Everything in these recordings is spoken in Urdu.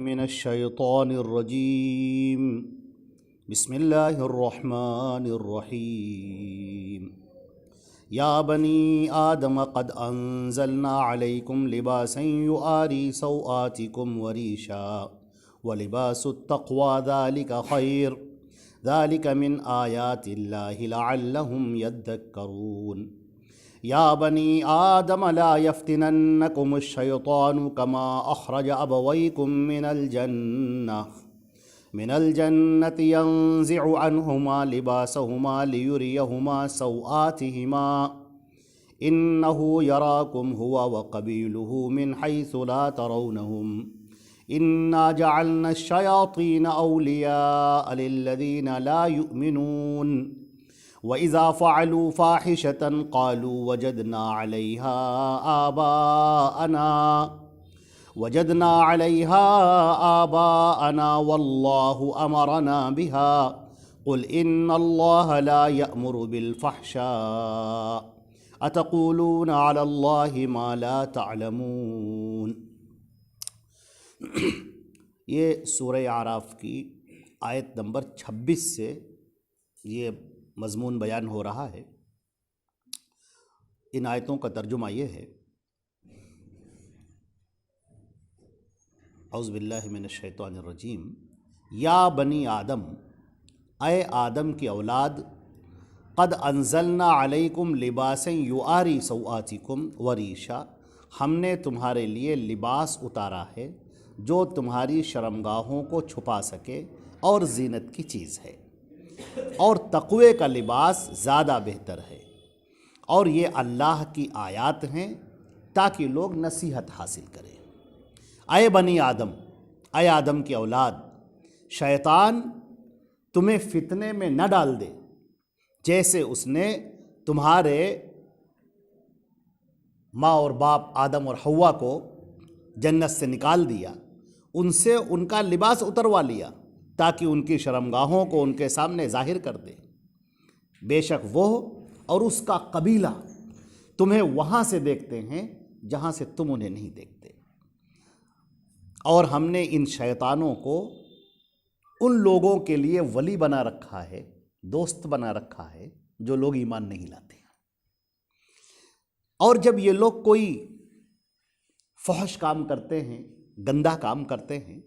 من الشیطان الرجیم بسم اللہ الرحمن الرحیم یا بنی آدم قد انزلنا علیکم لباسا یواری سوآتکم وریشا ولباس التقوی ذلک خیر ذلک من آیات اللہ لعلہم یذکرون یا بنی آدم لا یفتننکم الشیطان کما اخرج ابویکم من الجنة ينزع عنهما لباسهما ليريهما سوآتهما إنه يراكم هو وقبيله من حيث لا ترونهم إنا جعلنا الشياطين أولياء للذين لا يؤمنون وإذا فعلوا فاحشة قالوا وجدنا عليها آباءنا والله أمرنا بها قل إن الله لا يأمر بالفحشاء أتقولون على الله ما لا تعلمون۔ یہ سورہ اعراف کی آیت نمبر 26 سے یہ مضمون بیان ہو رہا ہے۔ ان آیتوں کا ترجمہ یہ ہے، اعوذ باللہ من الشیطان الرجیم، یا بنی آدم، اے آدم کی اولاد، قد انزلنا علیکم لباسا یواری سوآتکم وریشا، ہم نے تمہارے لیے لباس اتارا ہے جو تمہاری شرمگاہوں کو چھپا سکے اور زینت کی چیز ہے، اور تقوی کا لباس زیادہ بہتر ہے، اور یہ اللہ کی آیات ہیں تاکہ لوگ نصیحت حاصل کریں۔ اے بنی آدم، اے آدم کی اولاد، شیطان تمہیں فتنے میں نہ ڈال دے جیسے اس نے تمہارے ماں اور باپ آدم اور حوا کو جنت سے نکال دیا، ان سے ان کا لباس اتروا لیا تاکہ ان کی شرمگاہوں کو ان کے سامنے ظاہر کر دے۔ بے شک وہ اور اس کا قبیلہ تمہیں وہاں سے دیکھتے ہیں جہاں سے تم انہیں نہیں دیکھتے، اور ہم نے ان شیطانوں کو ان لوگوں کے لیے ولی بنا رکھا ہے، دوست بنا رکھا ہے جو لوگ ایمان نہیں لاتے۔ اور جب یہ لوگ کوئی فحش کام کرتے ہیں، گندہ کام کرتے ہیں،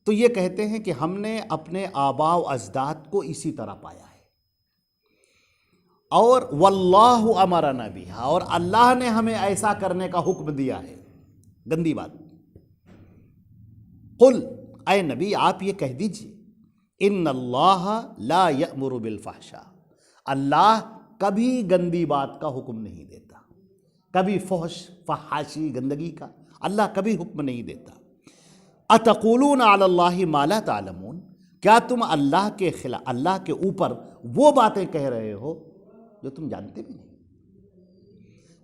تو یہ کہتے ہیں کہ ہم نے اپنے آباء و اجداد کو اسی طرح پایا ہے، اور واللہ امرنا بہا، اور اللہ نے ہمیں ایسا کرنے کا حکم دیا ہے۔ گندی بات۔ قل، اے نبی آپ یہ کہہ دیجئے، ان اللہ لا یأمر بالفحشاء، اللہ کبھی گندی بات کا حکم نہیں دیتا، کبھی فحش فحاشی گندگی کا اللہ کبھی حکم نہیں دیتا۔ اتقولون علی اللہ ما لا تعلمون، کیا تم اللہ کے خلاف، اللہ کے اوپر وہ باتیں کہہ رہے ہو جو تم جانتے بھی نہیں۔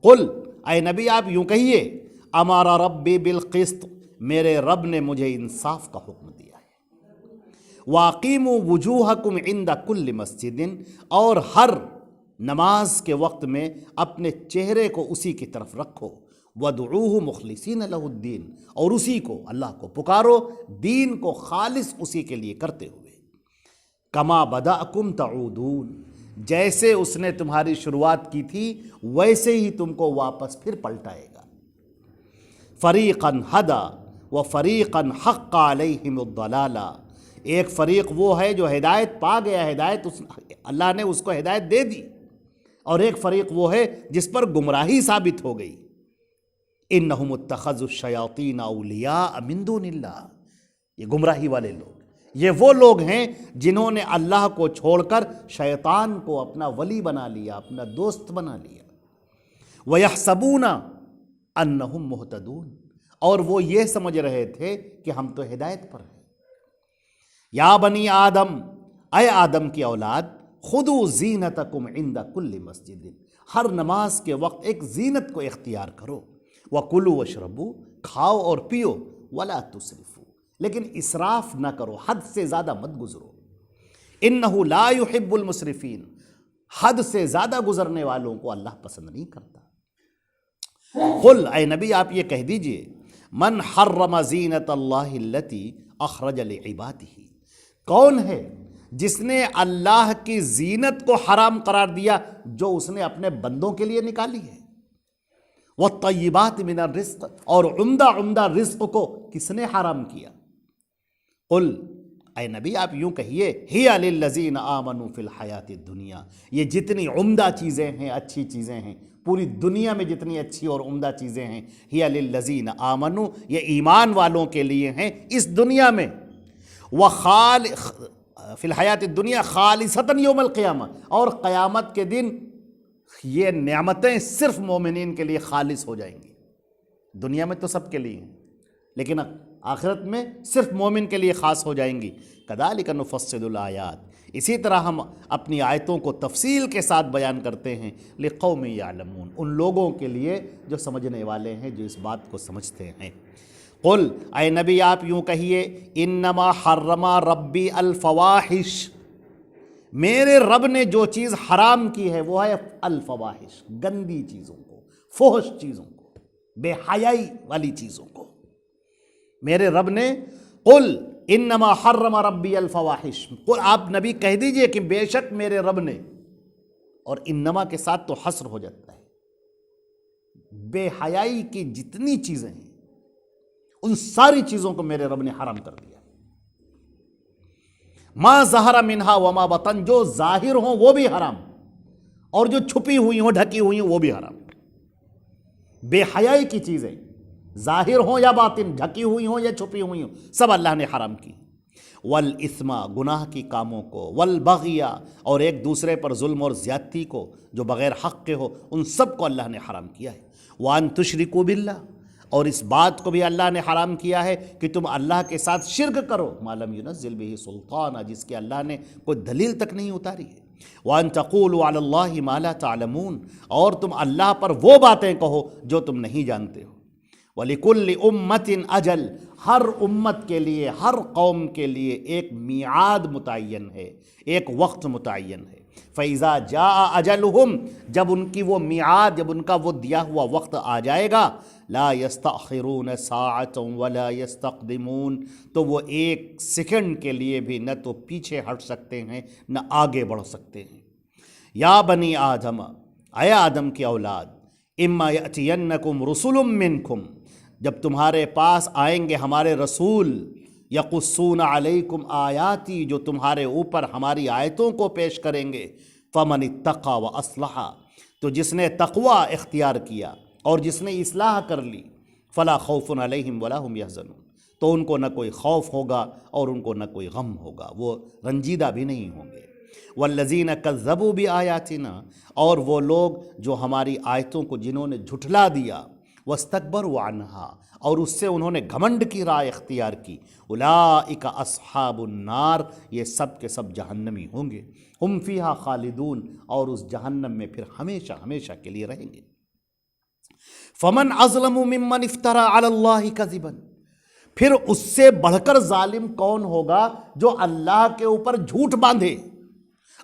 قل، اے نبی آپ یوں کہیے، امر ربی بالقسط، میرے رب نے مجھے انصاف کا حکم دیا ہے۔ واقیموا وجوہکم عند کل مسجد، اور ہر نماز کے وقت میں اپنے چہرے کو اسی کی طرف رکھو۔ وَادْعُوهُ مُخْلِصِينَ لَهُ الدِّينَ، اور اسی کو، اللہ کو پکارو، دین کو خالص اسی کے لیے کرتے ہوئے۔ كَمَا بَدَأَكُمْ تَعُودُونَ، جیسے اس نے تمہاری شروعات کی تھی ویسے ہی تم کو واپس پھر پلٹائے گا۔ فَرِيقًا هَدَى وَفَرِيقًا حَقَّ عَلَيْهِمُ الضَّلَالَةُ، ایک فریق وہ ہے جو ہدایت پا گیا، ہدایت اللہ نے اس کو ہدایت دے دی، اور ایک فریق وہ ہے جس پر گمراہی ثابت ہو گئی۔ انہم اتخذوا الشیاطین اولیاء من دون اللہ، یہ گمراہی والے لوگ، یہ وہ لوگ ہیں جنہوں نے اللہ کو چھوڑ کر شیطان کو اپنا ولی بنا لیا، اپنا دوست بنا لیا۔ وَيَحْسَبُونَ أَنَّهُمْ مُهْتَدُونَ، اور وہ یہ سمجھ رہے تھے کہ ہم تو ہدایت پر ہیں۔ یا بنی آدم، اے آدم کی اولاد، خُذُوا زِینَتَکُمْ عِندَ کُلِّ مسجد، ہر نماز کے وقت ایک زینت کو اختیار کرو۔ وَكُلُوا وَاشْرَبُوا، کھاؤ اور پیو، وَلَا تُسْرِفُوا، لیکن اسراف نہ کرو، حد سے زیادہ مت گزرو۔ إِنَّهُ لَا يُحِبُّ الْمُسْرِفِينَ، حد سے زیادہ گزرنے والوں کو اللہ پسند نہیں کرتا۔ قل، اے نبی آپ یہ کہہ دیجئے، من حرم زینت اللہ التی اخرج لعبادہ، کون ہے جس نے اللہ کی زینت کو حرام قرار دیا جو اس نے اپنے بندوں کے لیے نکالی ہے؟ والطیبات من الرزق، اور عمدہ عمدہ رزق کو کس نے حرام کیا؟ قل، اے نبی آپ یوں کہیے، ہی للذین آمنوا فی الحیات الدنیا، یہ جتنی عمدہ چیزیں ہیں، اچھی چیزیں ہیں، پوری دنیا میں جتنی اچھی اور عمدہ چیزیں ہیں، ہی للذین آمنوا، یہ ایمان والوں کے لیے ہیں اس دنیا میں، فی الحیات الدنیا خالصتاً یوم القیامہ، اور قیامت کے دن یہ نعمتیں صرف مومنین کے لیے خالص ہو جائیں گی۔ دنیا میں تو سب کے لیے ہیں، لیکن آخرت میں صرف مومن کے لیے خاص ہو جائیں گی۔ کذالک نفصل الآیات، اسی طرح ہم اپنی آیتوں کو تفصیل کے ساتھ بیان کرتے ہیں، لقوم یعلمون، ان لوگوں کے لیے جو سمجھنے والے ہیں، جو اس بات کو سمجھتے ہیں۔ قل، اے نبی آپ یوں کہیے، انما حرم ربی الفواحش، میرے رب نے جو چیز حرام کی ہے وہ ہے الفواحش، گندی چیزوں کو، فحش چیزوں کو، بے حیائی والی چیزوں کو میرے رب نے۔ قل انما حرم ربی الفواحش، قل آپ نبی کہہ دیجئے کہ بے شک میرے رب نے، اور انما کے ساتھ تو حصر ہو جاتا ہے، بے حیائی کی جتنی چیزیں ہیں ان ساری چیزوں کو میرے رب نے حرام کر دیا۔ ما ظہر منہا وما بطن، جو ظاہر ہوں وہ بھی حرام، اور جو چھپی ہوئی ہوں، ڈھکی ہوئی ہوں، وہ بھی حرام۔ بے حیائی کی چیزیں ظاہر ہوں یا باطن، ڈھکی ہوئی ہوں یا چھپی ہوئی ہوں، سب اللہ نے حرام کی۔ والاثم، گناہ کی کاموں کو، والبغی، اور ایک دوسرے پر ظلم اور زیادتی کو جو بغیر حق کے ہو، ان سب کو اللہ نے حرام کیا ہے۔ وان تشرکوا باللہ، اور اس بات کو بھی اللہ نے حرام کیا ہے کہ تم اللہ کے ساتھ شرک کرو، ما لم ينزل به سلطان، جس کے اللہ نے کوئی دلیل تک نہیں اتاری ہے۔ وان تقولوا علی اللہ ما لا تعلمون، اور تم اللہ پر وہ باتیں کہو جو تم نہیں جانتے ہو۔ وَلِكُلِّ أُمَّةٍ أَجَلٌ، ہر امت کے لیے، ہر قوم کے لیے ایک میعاد متعین ہے، ایک وقت متعین ہے۔ فَإِذَا جَاءَ أَجَلُهُمْ، جب ان کی وہ میعاد، جب ان کا وہ دیا ہوا وقت آ جائے گا، لا يستأخرون ساعة ولا يستقدمون، تو وہ ایک سیکنڈ کے لیے بھی نہ تو پیچھے ہٹ سکتے ہیں نہ آگے بڑھ سکتے ہیں۔ یا بنی آدم، اے آدم کی اولاد، اما یأتینکم رسل منکم، جب تمہارے پاس آئیں گے ہمارے رسول، یقصون علیکم آیاتی، جو تمہارے اوپر ہماری آیتوں کو پیش کریں گے، فمن اتقی واصلح، تو جس نے تقوی اختیار کیا اور جس نے اصلاح کر لی، فلا خوف علیہم ولا هم یحزنون، تو ان کو نہ کوئی خوف ہوگا اور ان کو نہ کوئی غم ہوگا، وہ رنجیدہ بھی نہیں ہوں گے۔ والذین کذبوا بآیاتنا، اور وہ لوگ جو ہماری آیتوں کو جنہوں نے جھٹلا دیا، واستکبروا عنہا، اور اس سے انہوں نے گھمنڈ کی راہ اختیار کی، اولئک اصحاب النار، یہ سب کے سب جہنمی ہوں گے، ہم فیہا خالدون، اور اس جہنم میں پھر ہمیشہ ہمیشہ کے لیے رہیں گے۔ فمن اظلم ممن افترى علی اللہ کذبا، پھر اس سے بڑھ کر ظالم کون ہوگا جو اللہ کے اوپر جھوٹ باندھے،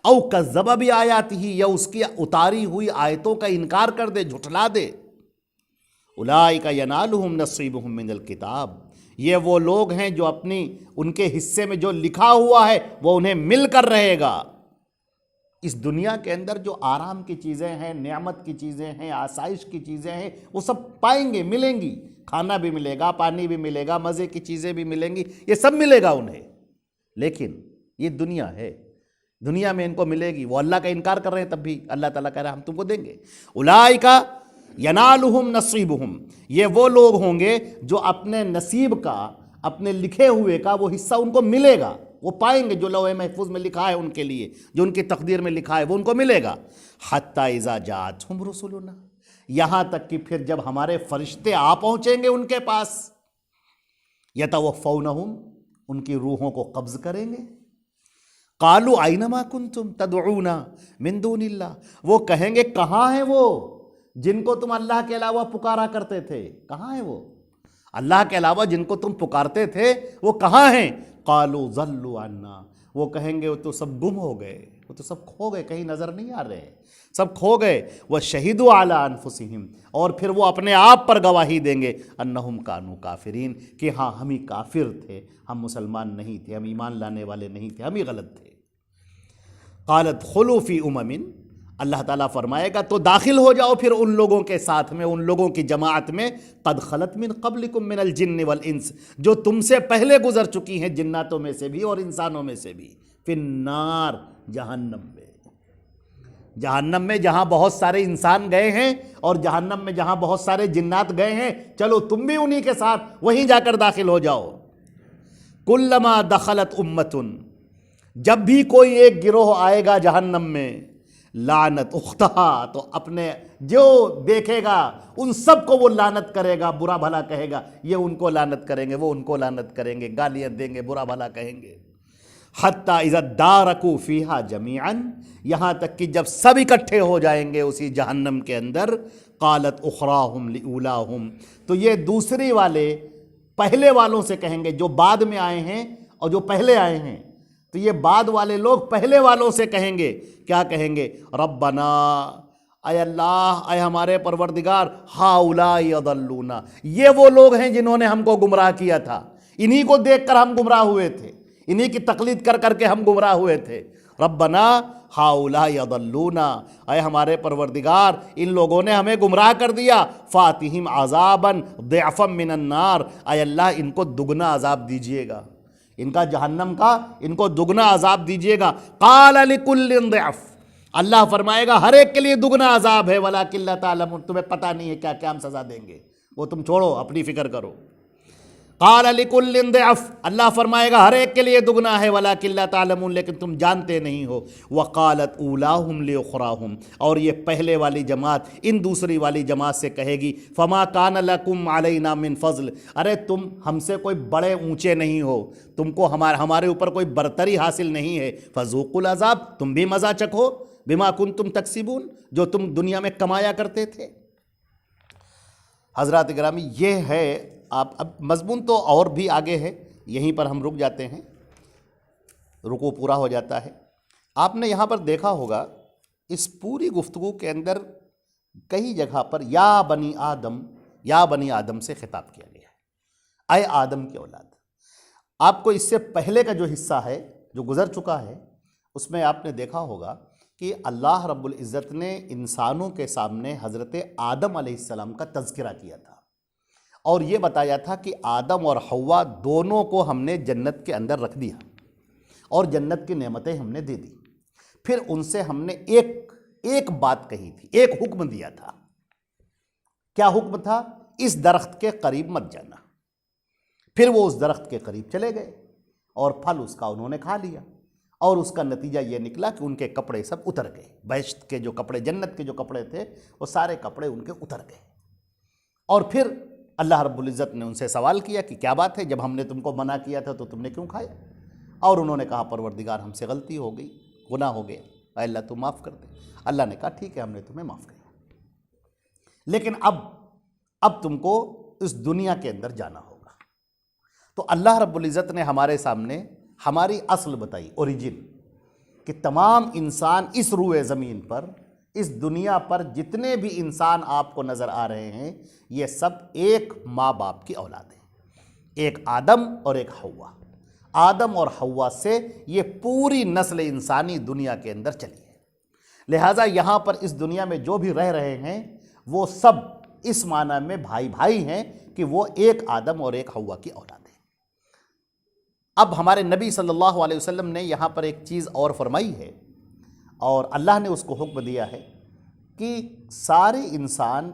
او کذب بآیاتہ، یا اس کی اتاری ہوئی آیتوں کا انکار کر دے، جھٹلا دے۔ اولئک ینالہم نصیبہم من الکتاب، یہ وہ لوگ ہیں جو اپنی ان کے حصے میں جو لکھا ہوا ہے وہ انہیں مل کر رہے گا۔ اس دنیا کے اندر جو آرام کی چیزیں ہیں، نعمت کی چیزیں ہیں، آسائش کی چیزیں ہیں، وہ سب پائیں گے، ملیں گی، کھانا بھی ملے گا، پانی بھی ملے گا، مزے کی چیزیں بھی ملیں گی، یہ سب ملے گا انہیں، لیکن یہ دنیا ہے، دنیا میں ان کو ملے گی، وہ اللہ کا انکار کر رہے ہیں تب بھی اللہ تعالیٰ کہہ رہا ہے ہم تم کو دیں گے۔ اولئک ینالہم نصیبہم، یہ وہ لوگ ہوں گے جو اپنے نصیب کا، اپنے لکھے ہوئے کا وہ حصہ ان کو ملے گا، وہ پائیں گے، جو لوح محفوظ میں لکھا ہے ان کے لیے، جو ان کی تقدیر میں لکھا ہے وہ ان کو ملے گا۔ حتی اذا جاءتہم رسلنا، یہاں تک کہ پھر جب ہمارے فرشتے آ پہنچیں گے ان کے پاس، یتوفونہم، ان کی روحوں کو قبض کریں گے۔ قالوا اینما کنتم تدعون من دون اللہ، وہ کہیں گے کہاں ہیں وہ جن کو تم اللہ کے علاوہ پکارا کرتے تھے، کہاں ہیں وہ اللہ کے علاوہ جن کو تم پکارتے تھے، وہ کہاں ہیں؟ قالوا ضلوا عنا، وہ کہیں گے وہ تو سب گم ہو گئے، وہ تو سب کھو گئے، کہیں نظر نہیں آ رہے، سب کھو گئے۔ وَشَهِدُوا عَلَىٰ أَنفُسِهِمْ، اور پھر وہ اپنے آپ پر گواہی دیں گے، أَنَّهُمْ كَانُوا كَافِرِينَ، کہ ہاں ہم ہی کافر تھے، ہم مسلمان نہیں تھے، ہم ایمان لانے والے نہیں تھے، ہم ہی غلط تھے۔ قالت خلوا فی امم، اللہ تعالیٰ فرمائے گا تو داخل ہو جاؤ پھر ان لوگوں کے ساتھ میں، ان لوگوں کی جماعت میں، قد خلت من قبلکم من الجن والانس، جو تم سے پہلے گزر چکی ہیں جناتوں میں سے بھی اور انسانوں میں سے بھی، فی النار، جہنم میں، جہنم میں جہاں بہت سارے انسان گئے ہیں اور جہنم میں جہاں بہت سارے جنات گئے ہیں، چلو تم بھی انہی کے ساتھ وہیں جا کر داخل ہو جاؤ۔ کلما دخلت امتن، جب بھی کوئی ایک گروہ آئے گا جہنم میں، لعنت اختہا، تو اپنے جو دیکھے گا ان سب کو وہ لعنت کرے گا، برا بھلا کہے گا، یہ ان کو لعنت کریں گے، وہ ان کو لعنت کریں گے، گالیاں دیں گے، برا بھلا کہیں گے۔ حتیٰ اذا ادارکوا فیہا جمیعا، یہاں تک کہ جب سب اکٹھے ہو جائیں گے اسی جہنم کے اندر، قالت اخراہم لاولاہم، تو یہ دوسری والے پہلے والوں سے کہیں گے، جو بعد میں آئے ہیں اور جو پہلے آئے ہیں، تو یہ بعد والے لوگ پہلے والوں سے کہیں گے، کیا کہیں گے؟ ربنا، اے اللہ، اے ہمارے پروردگار، ہؤلاء یضلونا، یہ وہ لوگ ہیں جنہوں نے ہم کو گمراہ کیا تھا، انہی کو دیکھ کر ہم گمراہ ہوئے تھے، انہی کی تقلید کر کر کے ہم گمراہ ہوئے تھے۔ ربنا ہؤلاء یضلونا، اے ہمارے پروردگار، ان لوگوں نے ہمیں گمراہ کر دیا، فاتہم عذابا ضعفا من النار، اے اللہ ان کو دگنا عذاب دیجئے گا، ان کا جہنم کا ان کو دگنا عذاب دیجئے گا۔ قال لکل ضعف، اللہ فرمائے گا ہر ایک کے لیے دگنا عذاب ہے، ولکن لا تعلمون، تمہیں پتہ نہیں ہے کیا کیا ہم سزا دیں گے، وہ تم چھوڑو، اپنی فکر کرو۔ قال لکل ضعف، اللہ فرمائے گا ہر ایک کے لیے دگنا ہے، ولکن لا تعلمون، لیکن تم جانتے نہیں ہو۔ وقالت اولاہم لاخراہم، اور یہ پہلے والی جماعت ان دوسری والی جماعت سے کہے گی، فما کان لکم علینا من فضل، ارے تم ہم سے کوئی بڑے اونچے نہیں ہو، تم کو ہمارے اوپر کوئی برتری حاصل نہیں ہے، فذوقوا العذاب، تم بھی مزہ چکھو، بما کنتم تکسبون، جو تم دنیا میں کمایا کرتے تھے۔ حضرات گرامی، یہ ہے آپ، اب مضمون تو اور بھی آگے ہے، یہیں پر ہم رک جاتے ہیں، رکوع پورا ہو جاتا ہے۔ آپ نے یہاں پر دیکھا ہوگا اس پوری گفتگو کے اندر کئی جگہ پر یا بنی آدم، یا بنی آدم سے خطاب کیا گیا ہے، اے آدم کی اولاد۔ آپ کو اس سے پہلے کا جو حصہ ہے جو گزر چکا ہے، اس میں آپ نے دیکھا ہوگا کہ اللہ رب العزت نے انسانوں کے سامنے حضرت آدم علیہ السلام کا تذکرہ کیا تھا، اور یہ بتایا تھا کہ آدم اور حوا دونوں کو ہم نے جنت کے اندر رکھ دیا اور جنت کی نعمتیں ہم نے دے دی۔ پھر ان سے ہم نے ایک بات کہی تھی، ایک حکم دیا تھا۔ کیا حکم تھا؟ اس درخت کے قریب مت جانا۔ پھر وہ اس درخت کے قریب چلے گئے اور پھل اس کا انہوں نے کھا لیا، اور اس کا نتیجہ یہ نکلا کہ ان کے کپڑے سب اتر گئے، بہشت کے جو کپڑے، جنت کے جو کپڑے تھے، وہ سارے کپڑے ان کے اتر گئے۔ اور پھر اللہ رب العزت نے ان سے سوال کیا کہ کیا بات ہے، جب ہم نے تم کو منع کیا تھا تو تم نے کیوں کھایا؟ اور انہوں نے کہا پروردگار ہم سے غلطی ہو گئی، گناہ ہو گیا، اے اللہ تو معاف کر دے۔ اللہ نے کہا ٹھیک ہے، ہم نے تمہیں معاف کیا، لیکن اب تم کو اس دنیا کے اندر جانا ہوگا۔ تو اللہ رب العزت نے ہمارے سامنے ہماری اصل بتائی، اوریجن، کہ تمام انسان اس روئے زمین پر، اس دنیا پر جتنے بھی انسان آپ کو نظر آ رہے ہیں، یہ سب ایک ماں باپ کی اولاد ہیں، ایک آدم اور ایک حوا۔ آدم اور حوا سے یہ پوری نسل انسانی دنیا کے اندر چلی ہے۔ لہٰذا یہاں پر اس دنیا میں جو بھی رہ رہے ہیں وہ سب اس معنی میں بھائی بھائی ہیں کہ وہ ایک آدم اور ایک حوا کی اولاد ہیں۔ اب ہمارے نبی صلی اللہ علیہ وسلم نے یہاں پر ایک چیز اور فرمائی ہے، اور اللہ نے اس کو حکم دیا ہے کہ سارے انسان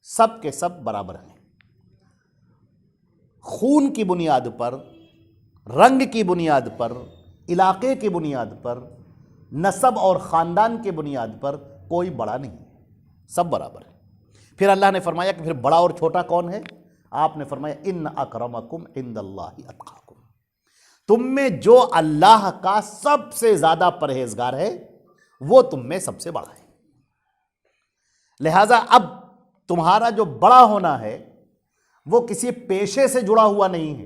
سب کے سب برابر ہیں، خون کی بنیاد پر، رنگ کی بنیاد پر، علاقے کی بنیاد پر، نسب اور خاندان کی بنیاد پر کوئی بڑا نہیں، سب برابر ہیں۔ پھر اللہ نے فرمایا کہ پھر بڑا اور چھوٹا کون ہے؟ آپ نے فرمایا ان اکرمکم عند اللہ اتقاکم، تم میں جو اللہ کا سب سے زیادہ پرہیزگار ہے وہ تم میں سب سے بڑا ہے۔ لہٰذا اب تمہارا جو بڑا ہونا ہے وہ کسی پیشے سے جڑا ہوا نہیں ہے،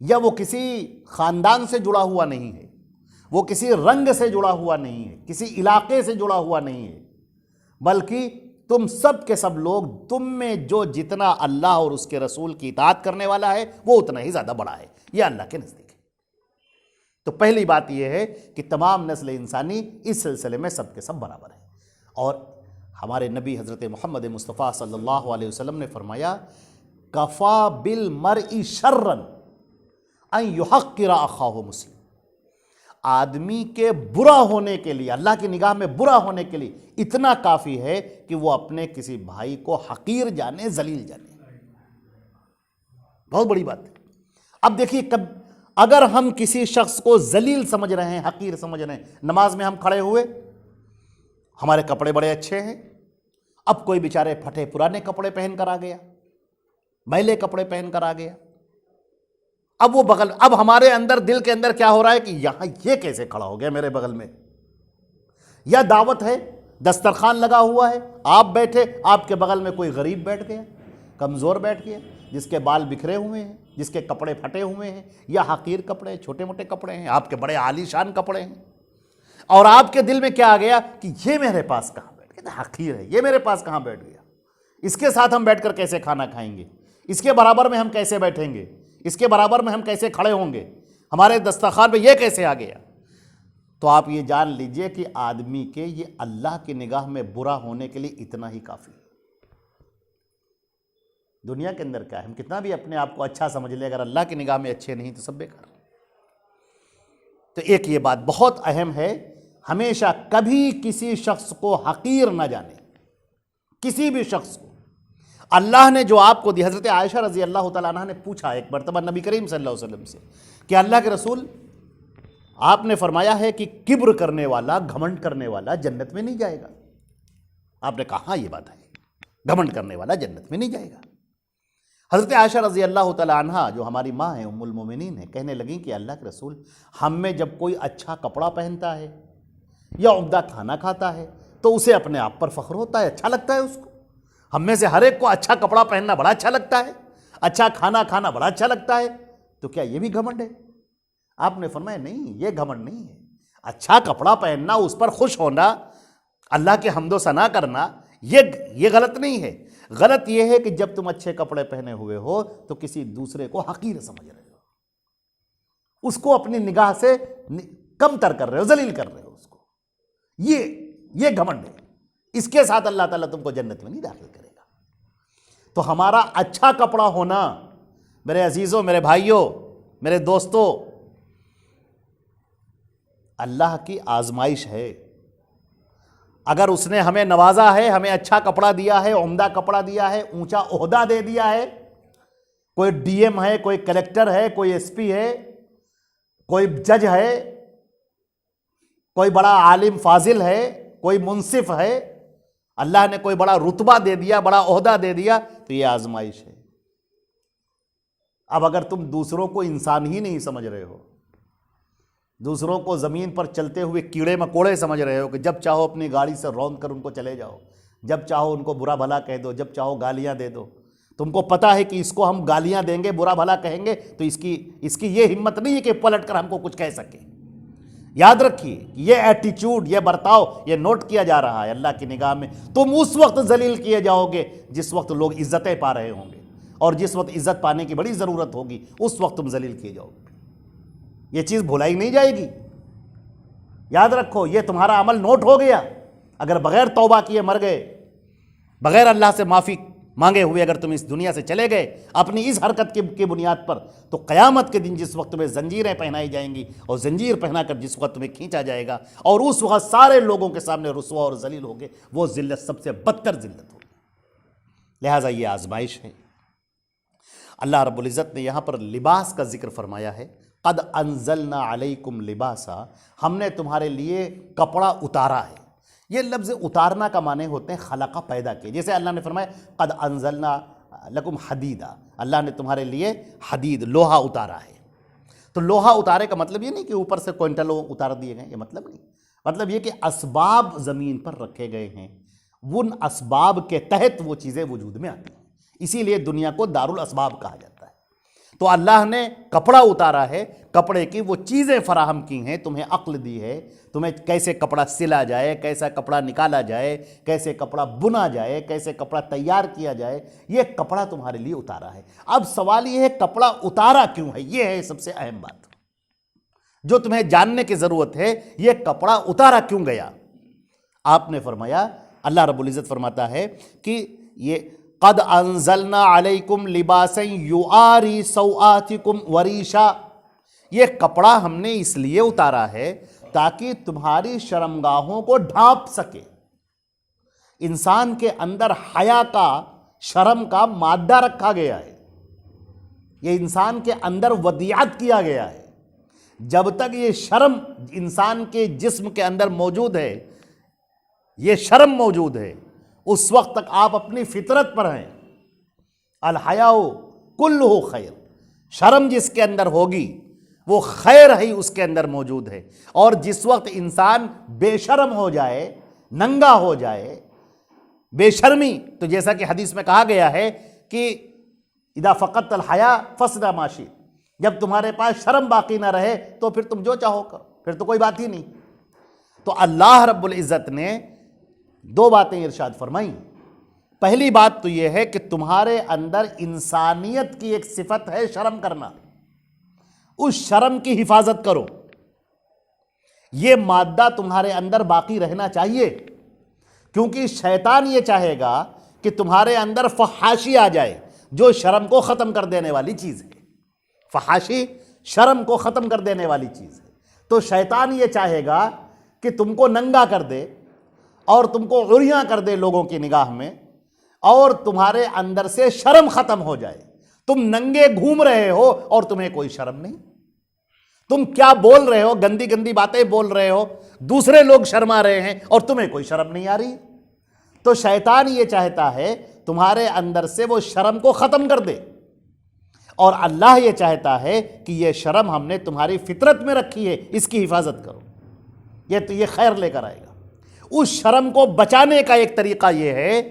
یا وہ کسی خاندان سے جڑا ہوا نہیں ہے، وہ کسی رنگ سے جڑا ہوا نہیں ہے، کسی علاقے سے جڑا ہوا نہیں ہے، بلکہ تم سب کے سب لوگ، تم میں جو جتنا اللہ اور اس کے رسول کی اطاعت کرنے والا ہے وہ اتنا ہی زیادہ بڑا ہے، یہ اللہ کے نزدیک ہے۔ تو پہلی بات یہ ہے کہ تمام نسل انسانی اس سلسلے میں سب کے سب برابر ہیں، اور ہمارے نبی حضرت محمد مصطفیٰ صلی اللہ علیہ وسلم نے فرمایا کفا بالمرء شرا ان یحقر اخاہ مسلم، آدمی کے برا ہونے کے لیے، اللہ کی نگاہ میں برا ہونے کے لیے اتنا کافی ہے کہ وہ اپنے کسی بھائی کو حقیر جانے، ذلیل جانے۔ بہت بڑی بات ہے۔ اب دیکھیے، اگر ہم کسی شخص کو ذلیل سمجھ رہے ہیں، حقیر سمجھ رہے ہیں، نماز میں ہم کھڑے ہوئے، ہمارے کپڑے بڑے اچھے ہیں، اب کوئی بیچارے پھٹے پرانے کپڑے پہن کر آ گیا، میلے کپڑے پہن کر آ گیا، اب ہمارے اندر، دل کے اندر کیا ہو رہا ہے کہ یہاں یہ کیسے کھڑا ہو گیا میرے بغل میں؟ یا دعوت ہے، دسترخوان لگا ہوا ہے، آپ بیٹھے، آپ کے بغل میں کوئی غریب بیٹھ گیا، کمزور بیٹھ گیا، جس کے بال بکھرے ہوئے ہیں، جس کے کپڑے پھٹے ہوئے ہیں، یا حقیر کپڑے، چھوٹے موٹے کپڑے ہیں، آپ کے بڑے عالی شان کپڑے ہیں، اور آپ کے دل میں کیا آ گیا کہ یہ میرے پاس کہاں بیٹھ گیا، حقیر ہے، یہ میرے پاس کہاں بیٹھ گیا، اس کے ساتھ ہم بیٹھ کر کیسے کھانا کھائیں گے، اس کے برابر میں ہم کیسے بیٹھیں گے، اس کے برابر میں ہم کیسے کھڑے ہوں گے، ہمارے دسترخوان پہ یہ کیسے آ گیا؟ تو آپ یہ جان لیجئے کہ آدمی کے یہ اللہ کی نگاہ میں برا ہونے کے لیے اتنا ہی کافی ہے۔ دنیا کے اندر کیا ہے، ہم کتنا بھی اپنے آپ کو اچھا سمجھ لیں، اگر اللہ کی نگاہ میں اچھے نہیں تو سب بیکار۔ تو ایک یہ بات بہت اہم ہے، ہمیشہ کبھی کسی شخص کو حقیر نہ جانے، کسی بھی شخص کو۔ اللہ نے جو آپ کو دی، حضرت عائشہ رضی اللہ تعالیٰ عنہ نے پوچھا ایک مرتبہ نبی کریم صلی اللہ علیہ وسلم سے کہ اللہ کے رسول، آپ نے فرمایا ہے کہ کبر کرنے والا، گھمنڈ کرنے والا جنت میں نہیں جائے گا۔ آپ نے کہا ہاں یہ بات ہے، گھمنڈ کرنے والا جنت میں نہیں جائے گا۔ حضرت عائشہ رضی اللہ تعالیٰ عنہ جو ہماری ماں ہیں، ام المومنین ہیں، کہنے لگیں کہ اللہ کے رسول، ہم میں جب کوئی اچھا کپڑا پہنتا ہے یا عمدہ کھانا کھاتا ہے تو اسے اپنے آپ پر فخر ہوتا ہے، اچھا لگتا ہے اس کو۔ ہم میں سے ہر ایک کو اچھا کپڑا پہننا بڑا اچھا لگتا ہے، اچھا کھانا کھانا بڑا اچھا لگتا ہے، تو کیا یہ بھی گھمنڈ ہے؟ آپ نے فرمایا نہیں، یہ گھمنڈ نہیں ہے۔ اچھا کپڑا پہننا، اس پر خوش ہونا، اللہ کے حمد و ثنا کرنا، یہ غلط نہیں ہے۔ غلط یہ ہے کہ جب تم اچھے کپڑے پہنے ہوئے ہو تو کسی دوسرے کو حقیر سمجھ رہے ہو، اس کو اپنی نگاہ سے کم تر کر رہے ہو، ذلیل کر رہے ہو اس کو، یہ گھمنڈ ہے۔ اس کے ساتھ اللہ تعالیٰ تم کو جنت میں نہیں داخل کرے گا۔ تو ہمارا اچھا کپڑا ہونا، میرے عزیزوں، میرے بھائیوں، میرے دوستوں، اللہ کی آزمائش ہے۔ اگر اس نے ہمیں نوازا ہے، ہمیں اچھا کپڑا دیا ہے، عمدہ کپڑا دیا ہے، اونچا عہدہ دے دیا ہے، کوئی ڈی ایم ہے، کوئی کلیکٹر ہے، کوئی ایس پی ہے، کوئی جج ہے، کوئی بڑا عالم فاضل ہے، کوئی منصف ہے، اللہ نے کوئی بڑا رتبہ دے دیا، بڑا عہدہ دے دیا، تو یہ آزمائش ہے۔ اب اگر تم دوسروں کو انسان ہی نہیں سمجھ رہے ہو، دوسروں کو زمین پر چلتے ہوئے کیڑے مکوڑے سمجھ رہے ہو کہ جب چاہو اپنی گاڑی سے روند کر ان کو چلے جاؤ، جب چاہو ان کو برا بھلا کہہ دو، جب چاہو گالیاں دے دو، تم کو پتہ ہے کہ اس کو ہم گالیاں دیں گے، برا بھلا کہیں گے تو اس کی یہ ہمت نہیں ہے کہ پلٹ کر ہم کو کچھ کہہ سکے۔ یاد رکھیے یہ ایٹیچیوڈ، یہ برتاؤ، یہ نوٹ کیا جا رہا ہے اللہ کی نگاہ میں۔ تم اس وقت ذلیل کیے جاؤ گے جس وقت لوگ عزتیں پا رہے ہوں گے، اور جس وقت عزت پانے کی بڑی ضرورت ہوگی اس وقت تم ذلیل کیے جاؤ گے۔ یہ چیز بھلائی نہیں جائے گی، یاد رکھو، یہ تمہارا عمل نوٹ ہو گیا۔ اگر بغیر توبہ کیے مر گئے، بغیر اللہ سے معافی مانگے ہوئے اگر تم اس دنیا سے چلے گئے اپنی اس حرکت کی بنیاد پر، تو قیامت کے دن جس وقت تمہیں زنجیریں پہنائی جائیں گی، اور زنجیر پہنا کر جس وقت تمہیں کھینچا جائے گا، اور اس وقت سارے لوگوں کے سامنے رسوا اور ذلیل ہوگے، وہ ذلت سب سے بدتر ذلت ہوگی۔ لہٰذا یہ آزمائش ہے۔ اللہ رب العزت نے یہاں پر لباس کا ذکر فرمایا ہے، قد انزلنا علیکم لباسا، ہم نے تمہارے لیے کپڑا اتارا ہے۔ یہ لفظ اتارنا کا معنی ہوتے ہیں خلقہ، پیدا کیے۔ جیسے اللہ نے فرمایا قد انزلنا لکم حدیدا، اللہ نے تمہارے لیے حدید، لوہا اتارا ہے۔ تو لوہا اتارے کا مطلب یہ نہیں کہ اوپر سے کوئنٹلوں اتار دیے گئے، یہ مطلب نہیں۔ مطلب یہ کہ اسباب زمین پر رکھے گئے ہیں، ان اسباب کے تحت وہ چیزیں وجود میں آتی ہیں، اسی لیے دنیا کو دار الاسباب کہا جاتا ہے۔ تو اللہ نے کپڑا اتارا ہے، کپڑے کی وہ چیزیں فراہم کی ہیں، تمہیں عقل دی ہے، تمہیں کیسے کپڑا سلا جائے، کیسا کپڑا نکالا جائے، کیسے کپڑا بنا جائے، کیسے کپڑا تیار کیا جائے، یہ کپڑا تمہارے لیے اتارا ہے۔ اب سوال یہ ہے کپڑا اتارا کیوں ہے، یہ ہے سب سے اہم بات جو تمہیں جاننے کی ضرورت ہے، یہ کپڑا اتارا کیوں گیا؟ آپ نے فرمایا، اللہ رب العزت فرماتا ہے کہ یہ قد انزلنا علیکم لباسا یواری سوآتکم وریشا، یہ کپڑا ہم نے اس لیے اتارا ہے تاکہ تمہاری شرمگاہوں کو ڈھانپ سکے۔ انسان کے اندر حیا کا، شرم کا مادہ رکھا گیا ہے، یہ انسان کے اندر ودیعت کیا گیا ہے۔ جب تک یہ شرم انسان کے جسم کے اندر موجود ہے، یہ شرم موجود ہے، اس وقت تک آپ اپنی فطرت پر ہیں۔ الحیاء کلہ خیر، شرم جس کے اندر ہوگی وہ خیر ہی اس کے اندر موجود ہے۔ اور جس وقت انسان بے شرم ہو جائے، ننگا ہو جائے، بے شرمی، تو جیسا کہ حدیث میں کہا گیا ہے کہ اذا فقدت الحیاء فاصنع ما شئت، جب تمہارے پاس شرم باقی نہ رہے تو پھر تم جو چاہو کرو، پھر تو کوئی بات ہی نہیں۔ تو اللہ رب العزت نے دو باتیں ارشاد فرمائیں۔ پہلی بات تو یہ ہے کہ تمہارے اندر انسانیت کی ایک صفت ہے شرم کرنا، اس شرم کی حفاظت کرو، یہ مادہ تمہارے اندر باقی رہنا چاہیے، کیونکہ شیطان یہ چاہے گا کہ تمہارے اندر فحاشی آ جائے، جو شرم کو ختم کر دینے والی چیز ہے۔ فحاشی شرم کو ختم کر دینے والی چیز ہے، تو شیطان یہ چاہے گا کہ تم کو ننگا کر دے اور تم کو عریاں کر دے لوگوں کی نگاہ میں، اور تمہارے اندر سے شرم ختم ہو جائے۔ تم ننگے گھوم رہے ہو اور تمہیں کوئی شرم نہیں، تم کیا بول رہے ہو، گندی گندی باتیں بول رہے ہو، دوسرے لوگ شرما رہے ہیں اور تمہیں کوئی شرم نہیں آ رہی۔ تو شیطان یہ چاہتا ہے تمہارے اندر سے وہ شرم کو ختم کر دے، اور اللہ یہ چاہتا ہے کہ یہ شرم ہم نے تمہاری فطرت میں رکھی ہے، اس کی حفاظت کرو، یہ خیر لے کر آئے گا۔ اس شرم کو بچانے کا ایک طریقہ یہ ہے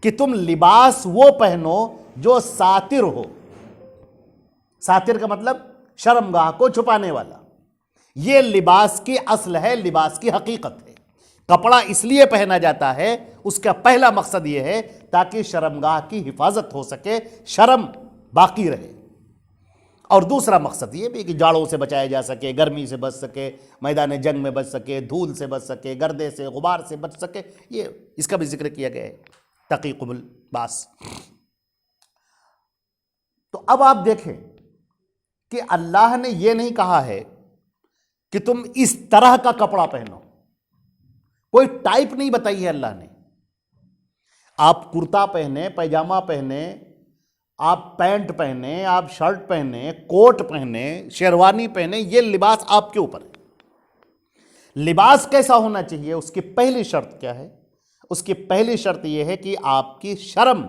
کہ تم لباس وہ پہنو جو ساتر ہو۔ ساتر کا مطلب شرمگاہ کو چھپانے والا، یہ لباس کی اصل ہے، لباس کی حقیقت ہے۔ کپڑا اس لیے پہنا جاتا ہے، اس کا پہلا مقصد یہ ہے تاکہ شرمگاہ کی حفاظت ہو سکے، شرم باقی رہے، اور دوسرا مقصد یہ بھی کہ جاڑوں سے بچایا جا سکے، گرمی سے بچ سکے، میدان جنگ میں بچ سکے، دھول سے بچ سکے، گردے سے، غبار سے بچ سکے، یہ اس کا بھی ذکر کیا گیا ہے، تقیکم الباس۔ تو اب آپ دیکھیں کہ اللہ نے یہ نہیں کہا ہے کہ تم اس طرح کا کپڑا پہنو، کوئی ٹائپ نہیں بتائی ہے اللہ نے۔ آپ کرتا پہنے، پیجامہ پہنے، آپ پینٹ پہنے، آپ شرٹ پہنے، کوٹ پہنے، شیروانی پہنے، یہ لباس آپ کے اوپر ہے۔ لباس کیسا ہونا چاہیے، اس کی پہلی شرط کیا ہے؟ اس کی پہلی شرط یہ ہے کہ آپ کی شرم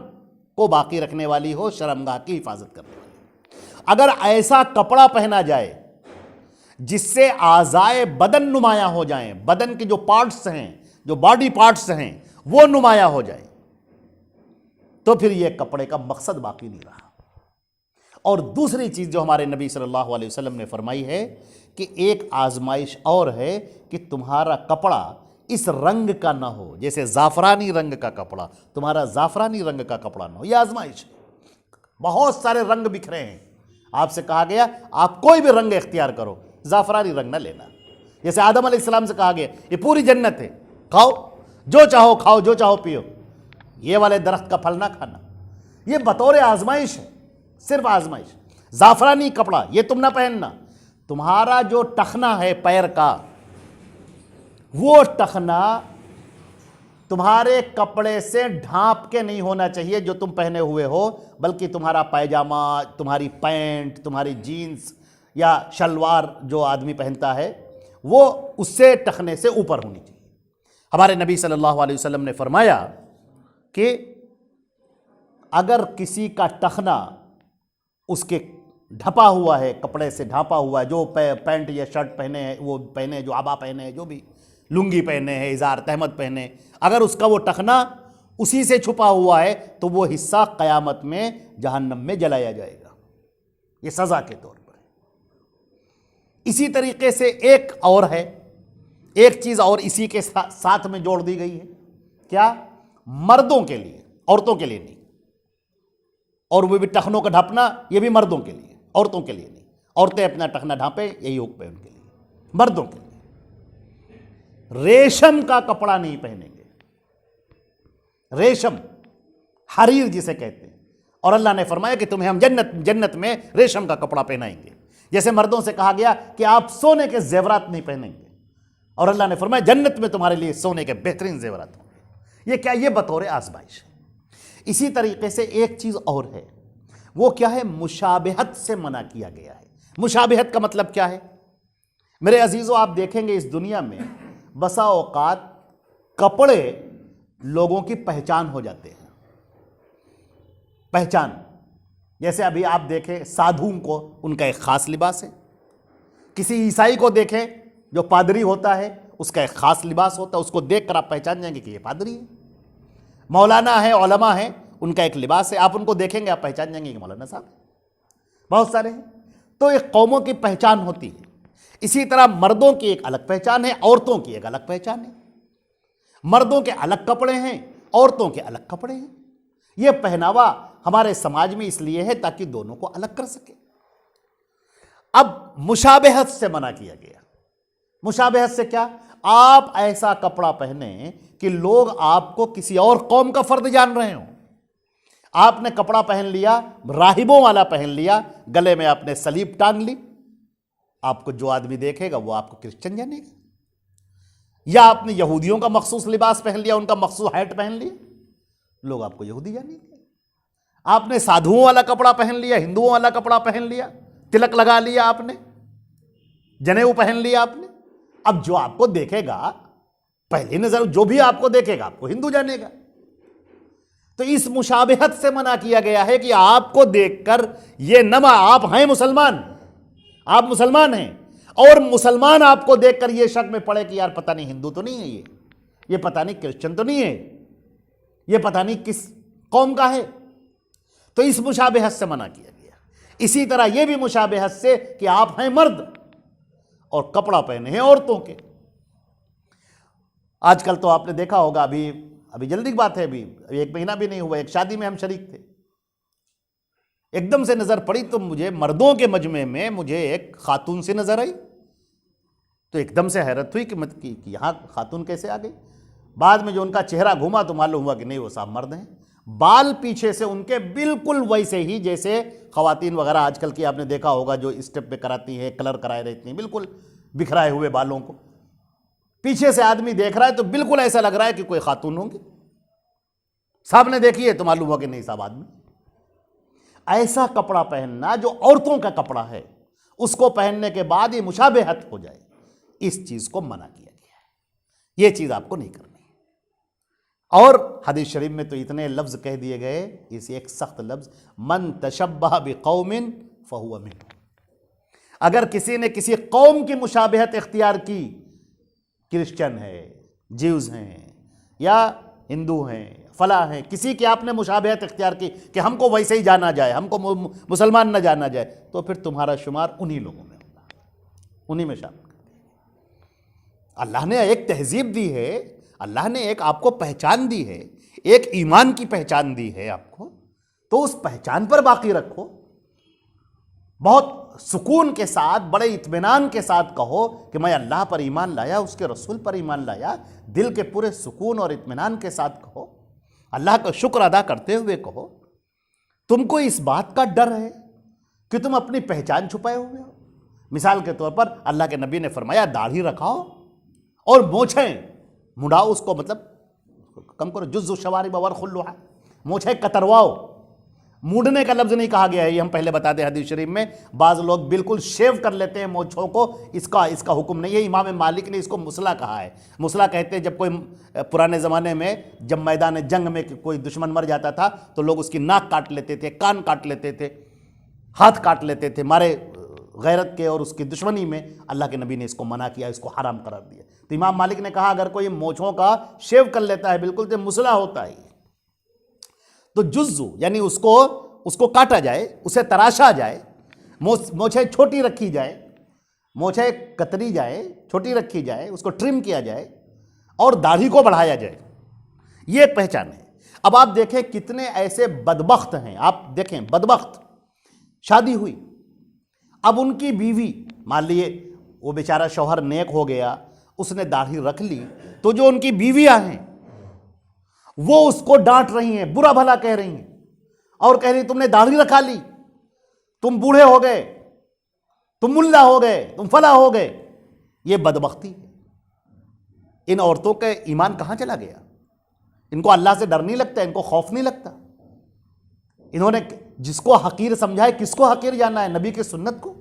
کو باقی رکھنے والی ہو، شرمگاہ کی حفاظت کرنے والی۔ اگر ایسا کپڑا پہنا جائے جس سے اعضائے بدن نمایاں ہو جائیں، بدن کے جو پارٹس ہیں، جو باڈی پارٹس ہیں، وہ نمایاں ہو جائیں، تو پھر یہ کپڑے کا مقصد باقی نہیں رہا۔ اور دوسری چیز جو ہمارے نبی صلی اللہ علیہ وسلم نے فرمائی ہے کہ ایک آزمائش اور ہے کہ تمہارا کپڑا اس رنگ کا نہ ہو، جیسے زعفرانی رنگ کا کپڑا، تمہارا زعفرانی رنگ کا کپڑا نہ ہو، یہ آزمائش ہے۔ بہت سارے رنگ بکھرے ہیں، آپ سے کہا گیا آپ کوئی بھی رنگ اختیار کرو، زعفرانی رنگ نہ لینا۔ جیسے آدم علیہ السلام سے کہا گیا یہ پوری جنت ہے، کھاؤ جو چاہو، کھاؤ جو چاہو پیو، یہ والے درخت کا پھل نہ کھانا۔ یہ بطور آزمائش ہے، صرف آزمائش۔ زعفرانی کپڑا یہ تم نہ پہننا، تمہارا جو ٹخنا ہے پیر کا، وہ ٹخنا تمہارے کپڑے سے ڈھانپ کے نہیں ہونا چاہیے جو تم پہنے ہوئے ہو، بلکہ تمہارا پیجامہ، تمہاری پینٹ، تمہاری جینز یا شلوار جو آدمی پہنتا ہے، وہ اس سے ٹخنے سے اوپر ہونی چاہیے۔ ہمارے نبی صلی اللہ علیہ وسلم نے فرمایا کہ اگر کسی کا ٹخنا اس کے ڈھپا ہوا ہے، کپڑے سے ڈھانپا ہوا ہے، جو پینٹ یا شرٹ پہنے ہیں وہ پہنے، جو عبا پہنے ہیں، جو بھی لنگی پہنے ہیں، ازار تہمت پہنے، اگر اس کا وہ ٹخنا اسی سے چھپا ہوا ہے تو وہ حصہ قیامت میں جہنم میں جلایا جائے گا۔ یہ سزا کے طور پر ہے۔ اسی طریقے سے ایک اور ہے، ایک چیز اور اسی کے ساتھ میں جوڑ دی گئی ہے، کیا؟ مردوں کے لیے، عورتوں کے لیے نہیں، اور وہ بھی ٹخنوں کا ڈھانپنا، یہ بھی مردوں کے لیے، عورتوں کے لیے نہیں۔ عورتیں اپنا ٹخنا ڈھانپیں، یہی حکم ہے ان کے لیے، مردوں کے لیے ریشم کا کپڑا نہیں پہنیں گے، ریشم، حریر جسے کہتے ہیں، اور اللہ نے فرمایا کہ تمہیں ہم جنت میں ریشم کا کپڑا پہنائیں گے۔ جیسے مردوں سے کہا گیا کہ آپ سونے کے زیورات نہیں پہنیں گے، اور اللہ نے فرمایا جنت میں تمہارے لیے سونے کے بہترین زیورات ہوں گے۔ یہ کیا؟ یہ بطور آزمائش ہے۔ اسی طریقے سے ایک چیز اور ہے، وہ کیا ہے؟ مشابہت سے منع کیا گیا ہے۔ مشابہت کا مطلب کیا ہے؟ میرے عزیزو، آپ دیکھیں گے اس دنیا میں بسا اوقات کپڑے لوگوں کی پہچان ہو جاتے ہیں، پہچان۔ جیسے ابھی آپ دیکھیں سادھوؤں کو ان کا ایک خاص لباس ہے، کسی عیسائی کو دیکھیں جو پادری ہوتا ہے اس کا ایک خاص لباس ہوتا ہے، اس کو دیکھ کر آپ پہچان جائیں گے کہ یہ پادری ہے۔ مولانا ہے، علماء ہیں، ان کا ایک لباس ہے، آپ ان کو دیکھیں گے آپ پہچان جائیں گے کہ مولانا صاحب ہیں۔ بہت سارے ہیں، تو ایک قوموں کی پہچان ہوتی ہے۔ اسی طرح مردوں کی ایک الگ پہچان ہے، عورتوں کی ایک الگ پہچان ہے۔ مردوں کے الگ کپڑے ہیں، عورتوں کے الگ کپڑے ہیں۔ یہ پہناوا ہمارے سماج میں اس لیے ہے تاکہ دونوں کو الگ کر سکے۔ اب مشابہت سے منع کیا گیا۔ مشابہت سے کیا؟ آپ ایسا کپڑا پہنیں کہ لوگ آپ کو کسی اور قوم کا فرد جان رہے ہوں۔ آپ نے کپڑا پہن لیا، راہبوں والا پہن لیا، گلے میں آپ نے صلیب ٹانگ لی، آپ کو جو آدمی دیکھے گا وہ آپ کو کرسچن جانے گا۔ یا آپ نے یہودیوں کا مخصوص لباس پہن لیا، ان کا مخصوص ہیٹ پہن لیا، لوگ آپ کو یہودی جانے گے۔ آپ نے سادھوؤں والا کپڑا پہن لیا، ہندوؤں والا کپڑا پہن لیا، تلک لگا لیا، آپ نے جنیو پہن لیا آپ نے، اب جو آپ کو دیکھے گا، پہلی نظر جو بھی آپ کو دیکھے گا آپ کو ہندو جانے گا۔ تو اس مشابہت سے منع کیا گیا ہے کہ آپ کو دیکھ کر یہ نہ آپ ہیں مسلمان، آپ مسلمان ہیں، اور مسلمان آپ کو دیکھ کر یہ شک میں پڑے کہ یار پتہ نہیں ہندو تو نہیں ہے، یہ پتہ نہیں کرسچن تو نہیں ہے، یہ پتہ نہیں کس قوم کا ہے۔ تو اس مشابہت سے منع کیا گیا۔ اسی طرح یہ بھی مشابہت سے کہ آپ ہیں مرد اور کپڑا پہنے ہیں عورتوں کے۔ آج کل تو آپ نے دیکھا ہوگا، ابھی جلدی کی بات ہے، ابھی ایک مہینہ بھی نہیں ہوا، ایک شادی میں ہم شریک تھے، ایک دم سے نظر پڑی تو مجھے مردوں کے مجمع میں مجھے ایک خاتون سے نظر آئی، تو ایک دم سے حیرت ہوئی کہ یہاں خاتون کیسے آ گئی۔ بعد میں جو ان کا چہرہ گھوما تو معلوم ہوا کہ نہیں، وہ صاحب مرد ہیں۔ بال پیچھے سے ان کے بالکل ویسے ہی جیسے خواتین وغیرہ آج کل کی آپ نے دیکھا ہوگا جو اسٹیپ پہ کراتی ہیں، کلر کرائے رہتی ہیں، بالکل بکھرائے ہوئے بالوں کو پیچھے سے آدمی دیکھ رہا ہے تو بالکل ایسا لگ رہا ہے کہ کوئی خاتون ہوں گی۔ صاحب نے دیکھی ہے تو معلوم ہوا کہ نہیں صاحب آدمی۔ ایسا کپڑا پہننا جو عورتوں کا کپڑا ہے، اس کو پہننے کے بعد یہ مشابہت ہو جائے، اس چیز کو منع کیا گیا ہے۔ یہ چیز آپ کو نہیں کرنی۔ اور حدیث شریف میں تو اتنے لفظ کہہ دیے گئے، اس ایک سخت لفظ، من تشبہ بقوم فہو منہم۔ اگر کسی نے کسی قوم کی مشابہت اختیار کی، کرسچن ہے، جیوز ہیں، یا ہندو ہیں، فلاں ہیں، کسی کی آپ نے مشابہت اختیار کی کہ ہم کو ویسے ہی جانا جائے، ہم کو مسلمان نہ جانا جائے، تو پھر تمہارا شمار انہی لوگوں میں ہوگا، انہی میں شامل کر دیں۔ اللہ نے ایک تہذیب دی ہے، اللہ نے ایک آپ کو پہچان دی ہے، ایک ایمان کی پہچان دی ہے آپ کو، تو اس پہچان پر باقی رکھو۔ بہت سکون کے ساتھ، بڑے اطمینان کے ساتھ کہو کہ میں اللہ پر ایمان لایا، اس کے رسول پر ایمان لایا، دل کے پورے سکون اور اطمینان کے ساتھ کہو، اللہ کا شکر ادا کرتے ہوئے کہو۔ تم کو اس بات کا ڈر ہے کہ تم اپنی پہچان چھپائے ہوئے ہو۔ مثال کے طور پر اللہ کے نبی نے فرمایا داڑھی رکھاؤ اور مونچھیں مڈاؤ، اس کو مطلب کم کرو، جز الشوارب ورخلوها، مونچھیں کترواؤ۔ موڑنے کا لفظ نہیں کہا گیا ہے، یہ ہم پہلے بتا دیں حدیث شریف میں بعض لوگ بالکل شیو کر لیتے ہیں مونچھوں کو، اس کا حکم نہیں ہے۔ امام مالک نے اس کو مسلح کہا ہے۔ مسلح کہتے ہیں جب کوئی پرانے زمانے میں جب میدان جنگ میں کوئی دشمن مر جاتا تھا تو لوگ اس کی ناک کاٹ لیتے تھے، کان کاٹ لیتے تھے، ہاتھ کاٹ لیتے تھے، مارے غیرت کے اور اس کی دشمنی میں۔ اللہ کے نبی نے اس کو منع کیا، اس کو حرام قرار دیا۔ تو امام مالک نے کہا اگر کوئی مونچھوں کا شیو کر لیتا ہے بالکل تو مسلح ہوتا ہے۔ تو جزو یعنی اس کو کاٹا جائے، اسے تراشا جائے، موچھیں چھوٹی رکھی جائے، موچھیں کتری جائے، چھوٹی رکھی جائے، اس کو ٹرم کیا جائے اور داڑھی کو بڑھایا جائے، یہ پہچان ہے۔ اب آپ دیکھیں کتنے ایسے بدبخت ہیں، آپ دیکھیں بدبخت، شادی ہوئی، اب ان کی بیوی، مان لیے وہ بیچارہ شوہر نیک ہو گیا، اس نے داڑھی رکھ لی، تو جو ان کی بیویاں ہیں وہ اس کو ڈانٹ رہی ہیں، برا بھلا کہہ رہی ہیں، اور کہہ رہی تم نے داڑھی رکھا لی، تم بوڑھے ہو گئے، تم ملا ہو گئے، تم فلاں ہو گئے۔ یہ بدبختی ہے۔ ان عورتوں کا ایمان کہاں چلا گیا؟ ان کو اللہ سے ڈر نہیں لگتا، ان کو خوف نہیں لگتا؟ انہوں نے جس کو حقیر سمجھا ہے، کس کو حقیر جانا ہے؟ نبی کی سنت کو،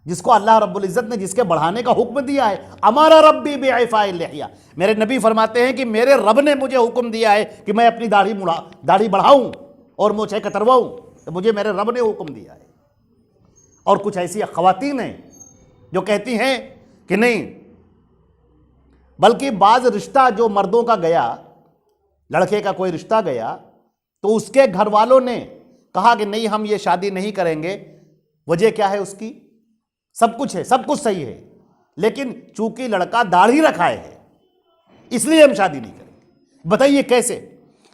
جس کو اللہ رب العزت نے جس کے بڑھانے کا حکم دیا ہے۔ امر ربی باعفاء اللحیہ، میرے نبی فرماتے ہیں کہ میرے رب نے مجھے حکم دیا ہے کہ میں اپنی داڑھی بڑھاؤں اور مونچھیں کترواؤں، تو مجھے میرے رب نے حکم دیا ہے۔ اور کچھ ایسی خواتین ہیں جو کہتی ہیں کہ نہیں، بلکہ بعض رشتہ جو مردوں کا گیا، لڑکے کا کوئی رشتہ گیا تو اس کے گھر والوں نے کہا کہ نہیں ہم یہ شادی نہیں کریں گے۔ وجہ کیا ہے اس کی؟ سب کچھ ہے، سب کچھ صحیح ہے، لیکن چونکہ لڑکا داڑھی رکھائے ہے اس لیے ہم شادی نہیں کریں گے۔ بتائیے کیسے؟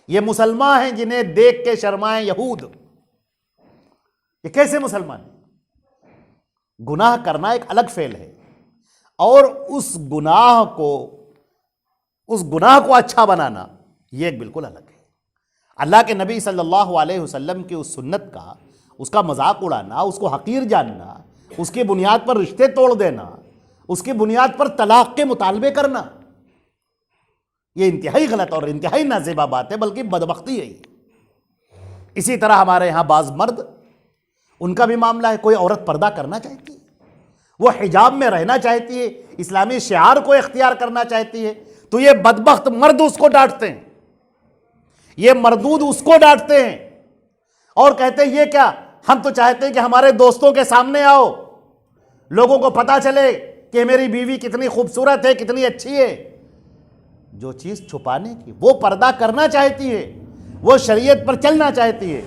یہ مسلمان ہیں جنہیں دیکھ کے شرمائیں یہود، یہ کیسے مسلمان ہیں؟ گناہ کرنا ایک الگ فعل ہے، اور اس گناہ کو اچھا بنانا یہ ایک بالکل الگ ہے۔ اللہ کے نبی صلی اللہ علیہ وسلم کی اس سنت کا، اس کا مذاق اڑانا، اس کو حقیر جاننا، اس کی بنیاد پر رشتے توڑ دینا، اس کی بنیاد پر طلاق کے مطالبے کرنا، یہ انتہائی غلط اور انتہائی نازیبہ بات ہے، بلکہ بدبختی ہے یہ۔ اسی طرح ہمارے ہاں بعض مرد، ان کا بھی معاملہ ہے، کوئی عورت پردہ کرنا چاہتی ہے، وہ حجاب میں رہنا چاہتی ہے، اسلامی شعار کو اختیار کرنا چاہتی ہے، تو یہ بدبخت مرد اس کو ڈانٹتے ہیں، یہ مردود اس کو ڈانٹتے ہیں اور کہتے ہیں یہ کیا، ہم تو چاہتے ہیں کہ ہمارے دوستوں کے سامنے آؤ، لوگوں کو پتا چلے کہ میری بیوی کتنی خوبصورت ہے، کتنی اچھی ہے۔ جو چیز چھپانے کی، وہ پردہ کرنا چاہتی ہے، وہ شریعت پر چلنا چاہتی ہے،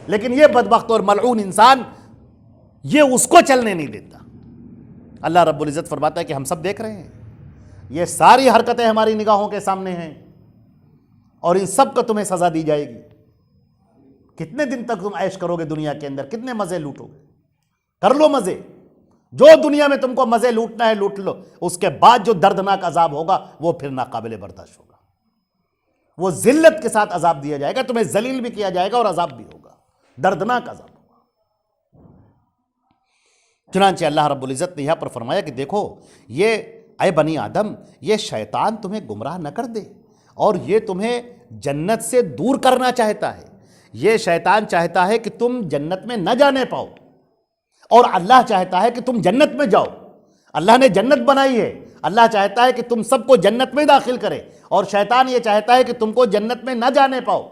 لیکن یہ بدبخت اور ملعون انسان یہ اس کو چلنے نہیں دیتا۔ اللہ رب العزت فرماتا ہے کہ ہم سب دیکھ رہے ہیں، یہ ساری حرکتیں ہماری نگاہوں کے سامنے ہیں، اور ان سب کو تمہیں سزا دی جائے گی۔ کتنے دن تک تم عیش کرو گے دنیا کے اندر؟ کتنے مزے لوٹو گے؟ کر لو مزے، جو دنیا میں تم کو مزے لوٹنا ہے لوٹ لو، اس کے بعد جو دردناک عذاب ہوگا وہ پھر ناقابل برداشت ہوگا۔ وہ ذلت کے ساتھ عذاب دیا جائے گا، تمہیں ذلیل بھی کیا جائے گا اور عذاب بھی ہوگا، دردناک عذاب ہوگا۔ چنانچہ اللہ رب العزت نے یہاں پر فرمایا کہ دیکھو یہ اے بنی آدم، یہ شیطان تمہیں گمراہ نہ کر دے، اور یہ تمہیں جنت سے دور کرنا چاہتا ہے۔ یہ شیطان چاہتا ہے کہ تم جنت میں نہ جانے پاؤ، اور اللہ چاہتا ہے کہ تم جنت میں جاؤ۔ اللہ نے جنت بنائی ہے، اللہ چاہتا ہے کہ تم سب کو جنت میں داخل کرے، اور شیطان یہ چاہتا ہے کہ تم کو جنت میں نہ جانے پاؤ۔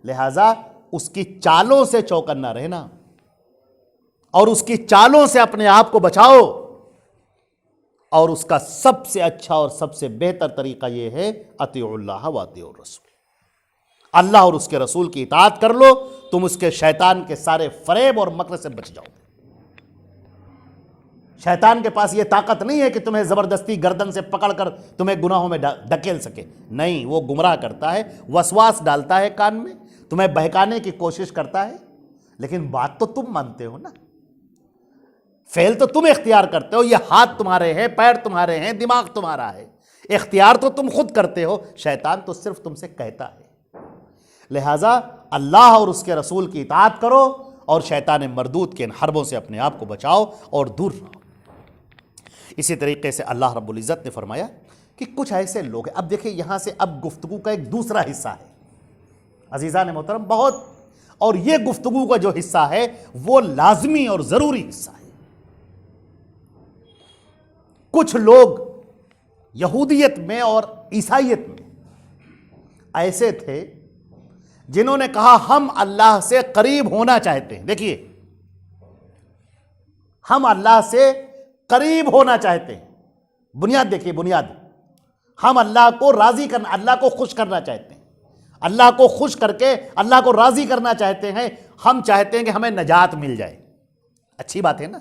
لہٰذا اس کی چالوں سے چوکنا رہنا، اور اس کی چالوں سے اپنے آپ کو بچاؤ، اور اس کا سب سے اچھا اور سب سے بہتر طریقہ یہ ہے اطیعوا اللہ و اطیعوا الرسول، اللہ اور اس کے رسول کی اطاعت کر لو، تم اس کے شیطان کے سارے فریب اور مکر سے بچ جاؤ گے۔ شیطان کے پاس یہ طاقت نہیں ہے کہ تمہیں زبردستی گردن سے پکڑ کر تمہیں گناہوں میں دھکیل سکے، نہیں، وہ گمراہ کرتا ہے، وسواس ڈالتا ہے کان میں، تمہیں بہکانے کی کوشش کرتا ہے، لیکن بات تو تم مانتے ہو نا، فعل تو تم اختیار کرتے ہو، یہ ہاتھ تمہارے ہیں، پیر تمہارے ہیں، دماغ تمہارا ہے، اختیار تو تم خود کرتے ہو، شیطان تو صرف تم سے کہتا ہے۔ لہٰذا اللہ اور اس کے رسول کی اطاعت کرو، اور شیطان مردود کے ان حربوں سے اپنے آپ کو بچاؤ اور دور رہو۔ اسی طریقے سے اللہ رب العزت نے فرمایا کہ کچھ ایسے لوگ ہیں، اب دیکھیں یہاں سے اب گفتگو کا ایک دوسرا حصہ ہے عزیزان محترم، بہت، اور یہ گفتگو کا جو حصہ ہے وہ لازمی اور ضروری حصہ ہے۔ کچھ لوگ یہودیت میں اور عیسائیت میں ایسے تھے جنہوں نے کہا ہم اللہ سے قریب ہونا چاہتے ہیں۔ دیکھیے، ہم اللہ سے قریب ہونا چاہتے ہیں، بنیاد دیکھیے، بنیاد، ہم اللہ کو راضی کرنا، اللہ کو خوش کرنا چاہتے ہیں، اللہ کو خوش کر کے اللہ کو راضی کرنا چاہتے ہیں، ہم چاہتے ہیں کہ ہمیں نجات مل جائے، اچھی بات ہے نا،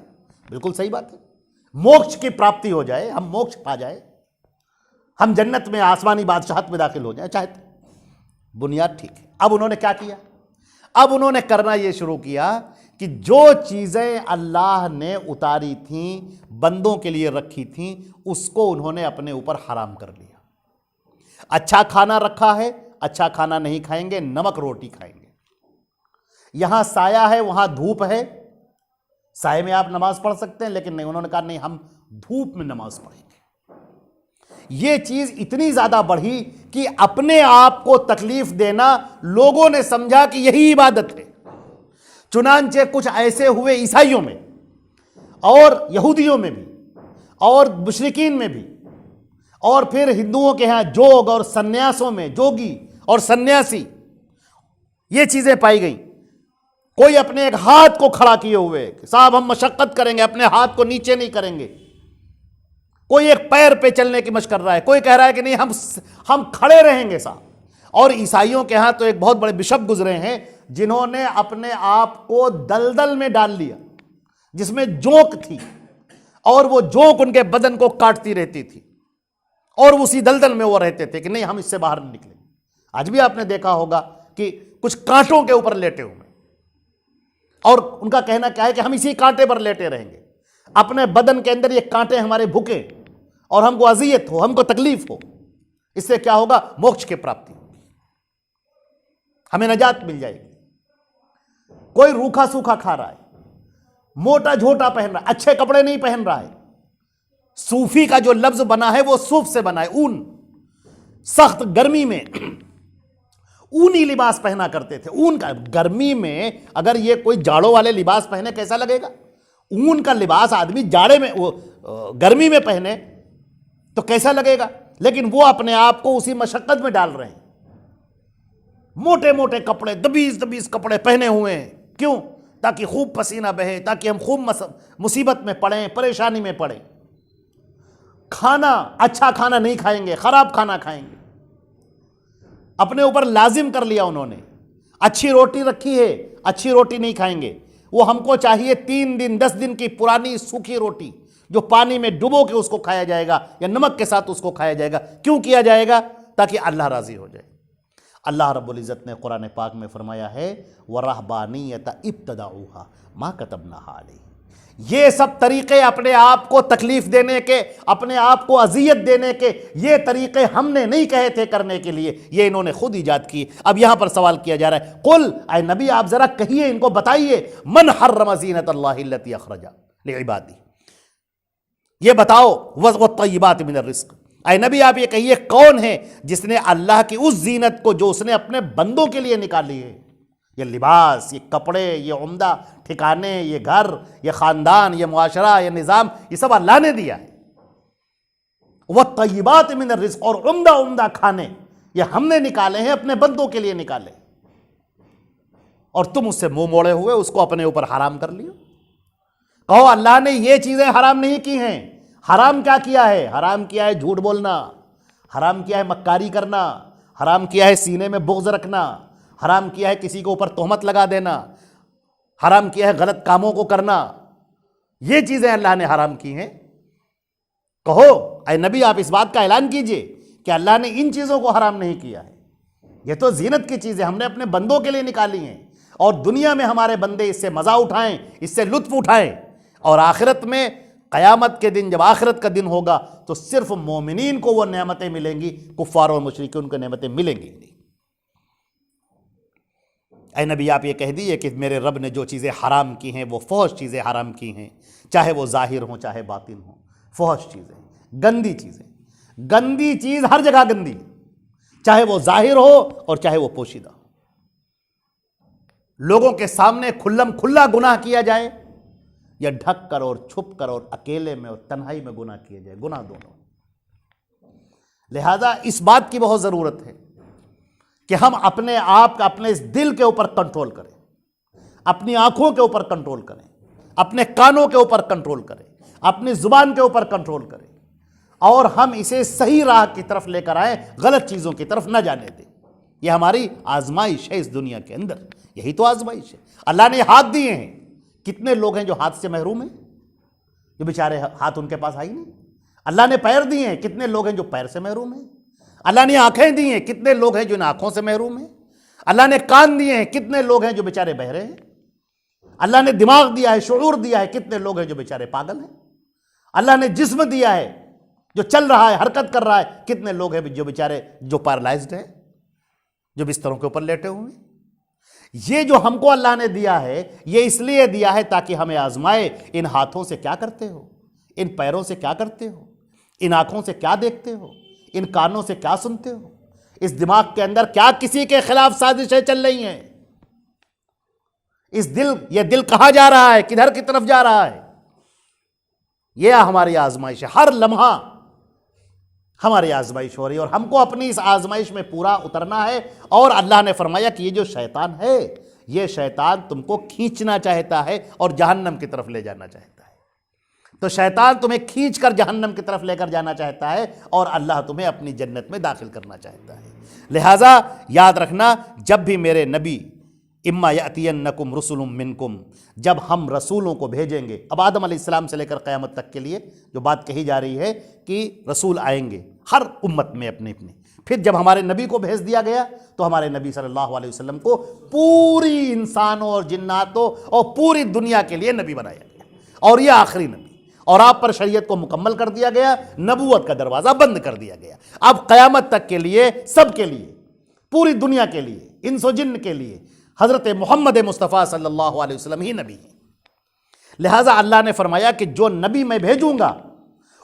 بالکل صحیح بات ہے، موکش کی پراپتی ہو جائے، ہم موکش پا جائے، ہم جنت میں آسمانی بادشاہت میں داخل ہو جائیں، چاہتے بنیاد ٹھیک ہے۔ اب انہوں نے کیا کیا؟ اب انہوں نے کرنا یہ شروع کیا کہ جو چیزیں اللہ نے اتاری تھیں، بندوں کے لیے رکھی تھیں، اس کو انہوں نے اپنے اوپر حرام کر لیا۔ اچھا کھانا رکھا ہے، اچھا کھانا نہیں کھائیں گے، نمک روٹی کھائیں گے۔ یہاں سایہ ہے، وہاں دھوپ ہے، سائے میں آپ نماز پڑھ سکتے ہیں، لیکن نہیں، انہوں نے کہا نہیں، ہم دھوپ میں نماز پڑھیں گے۔ یہ چیز اتنی زیادہ بڑھی کہ اپنے آپ کو تکلیف دینا لوگوں نے سمجھا کہ یہی عبادت ہے۔ چنانچہ کچھ ایسے ہوئے عیسائیوں میں اور یہودیوں میں بھی اور مشرکین میں بھی، اور پھر ہندوؤں کے ہاں جوگ اور سنیاسوں میں جوگی اور سنیاسی، یہ چیزیں پائی گئیں۔ کوئی اپنے ایک ہاتھ کو کھڑا کیے ہوئے کہ صاحب ہم مشقت کریں گے، اپنے ہاتھ کو نیچے نہیں کریں گے۔ کوئی ایک پیر پہ چلنے کی مشق کر رہا ہے، کوئی کہہ رہا ہے کہ نہیں ہم کھڑے رہیں گے صاحب۔ اور عیسائیوں کے ہاں تو ایک بہت بڑے بشپ گزرے ہیں جنہوں نے اپنے آپ کو دلدل میں ڈال لیا جس میں جونک تھی، اور وہ جونک ان کے بدن کو کاٹتی رہتی تھی، اور اسی دلدل میں وہ رہتے تھے کہ نہیں ہم اس سے باہر نہیں نکلیں۔ آج بھی آپ نے دیکھا ہوگا کہ کچھ کانٹوں کے اوپر لیٹے ہوئے، اور ان کا کہنا کیا ہے کہ ہم اسی کانٹے پر لیٹے رہیں گے، اپنے بدن کے اندر یہ کانٹے ہمارے بھوکے اور ہم کو اذیت ہو، ہم کو تکلیف ہو، اس سے کیا ہوگا؟ موکش کی پراپتی ہوگی، ہمیں نجات مل جائے گی۔ کوئی روکھا سوکھا کھا رہا ہے، موٹا جھوٹا پہن رہا ہے، اچھے کپڑے نہیں پہن رہا ہے۔ صوفی کا جو لفظ بنا ہے وہ صوف سے بنا ہے، اون۔ سخت گرمی میں اونی لباس پہنا کرتے تھے، اون کا۔ گرمی میں اگر یہ کوئی جاڑوں والے لباس پہنے کیسا لگے گا؟ اون کا لباس آدمی جاڑے میں گرمی میں پہنے تو کیسا لگے گا؟ لیکن وہ اپنے آپ کو اسی مشقت میں ڈال رہے ہیں، موٹے موٹے کپڑے، دبیز دبیز کپڑے پہنے ہوئے ہیں۔ کیوں؟ تاکہ خوب پسینہ بہے، تاکہ ہم خوب مصیبت میں پڑیں، پریشانی میں پڑیں۔ کھانا اچھا کھانا نہیں کھائیں گے، خراب کھانا کھائیں گے۔ اپنے اوپر لازم کر لیا انہوں نے۔ اچھی روٹی رکھی ہے، اچھی روٹی نہیں کھائیں گے، وہ ہم کو چاہیے 3 دن 10 دن کی پرانی سوکھی روٹی جو پانی میں ڈبو کے اس کو کھایا جائے گا یا نمک کے ساتھ اس کو کھایا جائے گا۔ کیوں کیا جائے گا؟ تاکہ اللہ راضی ہو جائے۔ اللہ رب العزت نے قرآن پاک میں فرمایا ہے وَرَهْبَانِيَّةَ ابْتَدَعُوهَا مَا كَتَبْنَاهَا عَلَيْهِمْ۔ یہ سب طریقے اپنے آپ کو تکلیف دینے کے، اپنے آپ کو اذیت دینے کے، یہ طریقے ہم نے نہیں کہے تھے کرنے کے لیے، یہ انہوں نے خود ایجاد کی۔ اب یہاں پر سوال کیا جا رہا ہے، قل، اے نبی آپ ذرا کہیے، ان کو بتائیے، من حرم زینت اللہ التی اخرج لعبادی، یہ بتاؤ، والطیبات من الرزق، اے نبی آپ یہ کہیے کون ہے جس نے اللہ کی اس زینت کو جو اس نے اپنے بندوں کے لیے نکالی ہے، یہ لباس، یہ کپڑے، یہ عمدہ ٹھکانے، یہ گھر، یہ خاندان، یہ معاشرہ، یہ نظام، یہ سب اللہ نے دیا ہے۔ والطیبات من الرزق، اور عمدہ عمدہ کھانے یہ ہم نے نکالے ہیں، اپنے بندوں کے لیے نکالے، اور تم اس سے منہ موڑے ہوئے اس کو اپنے اوپر حرام کر لیو۔ کہو اللہ نے یہ چیزیں حرام نہیں کی ہیں۔ حرام کیا کیا ہے؟ حرام کیا ہے جھوٹ بولنا، حرام کیا ہے مکاری کرنا، حرام کیا ہے سینے میں بغض رکھنا، حرام کیا ہے کسی کے اوپر تہمت لگا دینا، حرام کیا ہے غلط کاموں کو کرنا۔ یہ چیزیں اللہ نے حرام کی ہیں۔ کہو اے نبی آپ اس بات کا اعلان کیجئے کہ اللہ نے ان چیزوں کو حرام نہیں کیا ہے، یہ تو زینت کی چیزیں ہم نے اپنے بندوں کے لیے نکالی ہیں، اور دنیا میں ہمارے بندے اس سے مزہ اٹھائیں، اس سے لطف اٹھائیں، اور آخرت میں قیامت کے دن جب آخرت کا دن ہوگا تو صرف مومنین کو وہ نعمتیں ملیں گی، کفار اور مشرکین کو نعمتیں ملیں گی نہیں۔ اے نبی آپ یہ کہہ دیئے کہ میرے رب نے جو چیزیں حرام کی ہیں وہ فحش چیزیں حرام کی ہیں، چاہے وہ ظاہر ہوں چاہے باطن ہوں، فحش چیزیں، گندی چیزیں۔ گندی چیز ہر جگہ گندی، چاہے وہ ظاہر ہو اور چاہے وہ پوشیدہ ہو۔ لوگوں کے سامنے کھلم کھلا گناہ کیا جائے یا ڈھک کر اور چھپ کر اور اکیلے میں اور تنہائی میں گناہ کیا جائے، گناہ دونوں۔ لہذا اس بات کی بہت ضرورت ہے کہ ہم اپنے آپ کا، اپنے اس دل کے اوپر کنٹرول کریں، اپنی آنکھوں کے اوپر کنٹرول کریں، اپنے کانوں کے اوپر کنٹرول کریں، اپنی زبان کے اوپر کنٹرول کریں، اور ہم اسے صحیح راہ کی طرف لے کر آئیں، غلط چیزوں کی طرف نہ جانے دیں۔ یہ ہماری آزمائش ہے اس دنیا کے اندر، یہی تو آزمائش ہے۔ اللہ نے ہاتھ دیے ہیں کتنے لوگ ہیں جو ہاتھ سے محروم ہیں، جو بیچارے ہاتھ ان کے پاس آئی نہیں۔ اللہ نے پیر دیے ہیں، کتنے لوگ ہیں جو پیر سے محروم ہیں۔ اللہ نے آنکھیں دی ہیں، کتنے لوگ ہیں جو ان آنکھوں سے محروم ہیں۔ اللہ نے کان دیے ہیں، کتنے لوگ ہیں جو بیچارے بہرے ہیں۔ اللہ نے دماغ دیا ہے، شعور دیا ہے، کتنے لوگ ہیں جو بیچارے پاگل ہیں۔ اللہ نے جسم دیا ہے جو چل رہا ہے، حرکت کر رہا ہے، کتنے لوگ ہیں جو بیچارے جو پیرالائزڈ ہیں، جو بستروں کے اوپر لیٹے ہوئے ہیں۔ یہ جو ہم کو اللہ نے دیا ہے، یہ اس لیے دیا ہے تاکہ ہمیں آزمائے، ان ہاتھوں سے کیا کرتے ہو، ان پیروں سے کیا کرتے ہو، ان آنکھوں سے کیا دیکھتے ہو، ان کانوں سے کیا سنتے ہو، اس دماغ کے اندر کیا کسی کے خلاف سازشیں چل رہی ہیں، یہ دل کہاں جا رہا ہے، کدھر کی طرف جا رہا ہے۔ یہ ہماری آزمائش ہے، ہر لمحہ ہماری آزمائش ہو رہی ہے، اور ہم کو اپنی اس آزمائش میں پورا اترنا ہے۔ اور اللہ نے فرمایا کہ یہ جو شیطان ہے، یہ شیطان تم کو کھینچنا چاہتا ہے اور جہنم کی طرف لے جانا چاہتا ہے۔ تو شیطان تمہیں کھینچ کر جہنم کی طرف لے کر جانا چاہتا ہے، اور اللہ تمہیں اپنی جنت میں داخل کرنا چاہتا ہے۔ لہٰذا یاد رکھنا، جب بھی میرے نبی اما یأتینکم رسل منکم، جب ہم رسولوں کو بھیجیں گے، اب آدم علیہ السلام سے لے کر قیامت تک کے لیے جو بات کہی جا رہی ہے کہ رسول آئیں گے ہر امت میں اپنے اپنے، پھر جب ہمارے نبی کو بھیج دیا گیا تو ہمارے نبی صلی اللہ علیہ وسلم کو پوری انسانوں اور جناتوں اور پوری دنیا کے لیے نبی بنایا گیا، اور یہ آخری نبی، اور آپ پر شریعت کو مکمل کر دیا گیا، نبوت کا دروازہ بند کر دیا گیا۔ اب قیامت تک کے لیے، سب کے لیے، پوری دنیا کے لیے، انس و جن کے لیے حضرت محمد مصطفیٰ صلی اللہ علیہ وسلم ہی نبی ہیں۔ لہٰذا اللہ نے فرمایا کہ جو نبی میں بھیجوں گا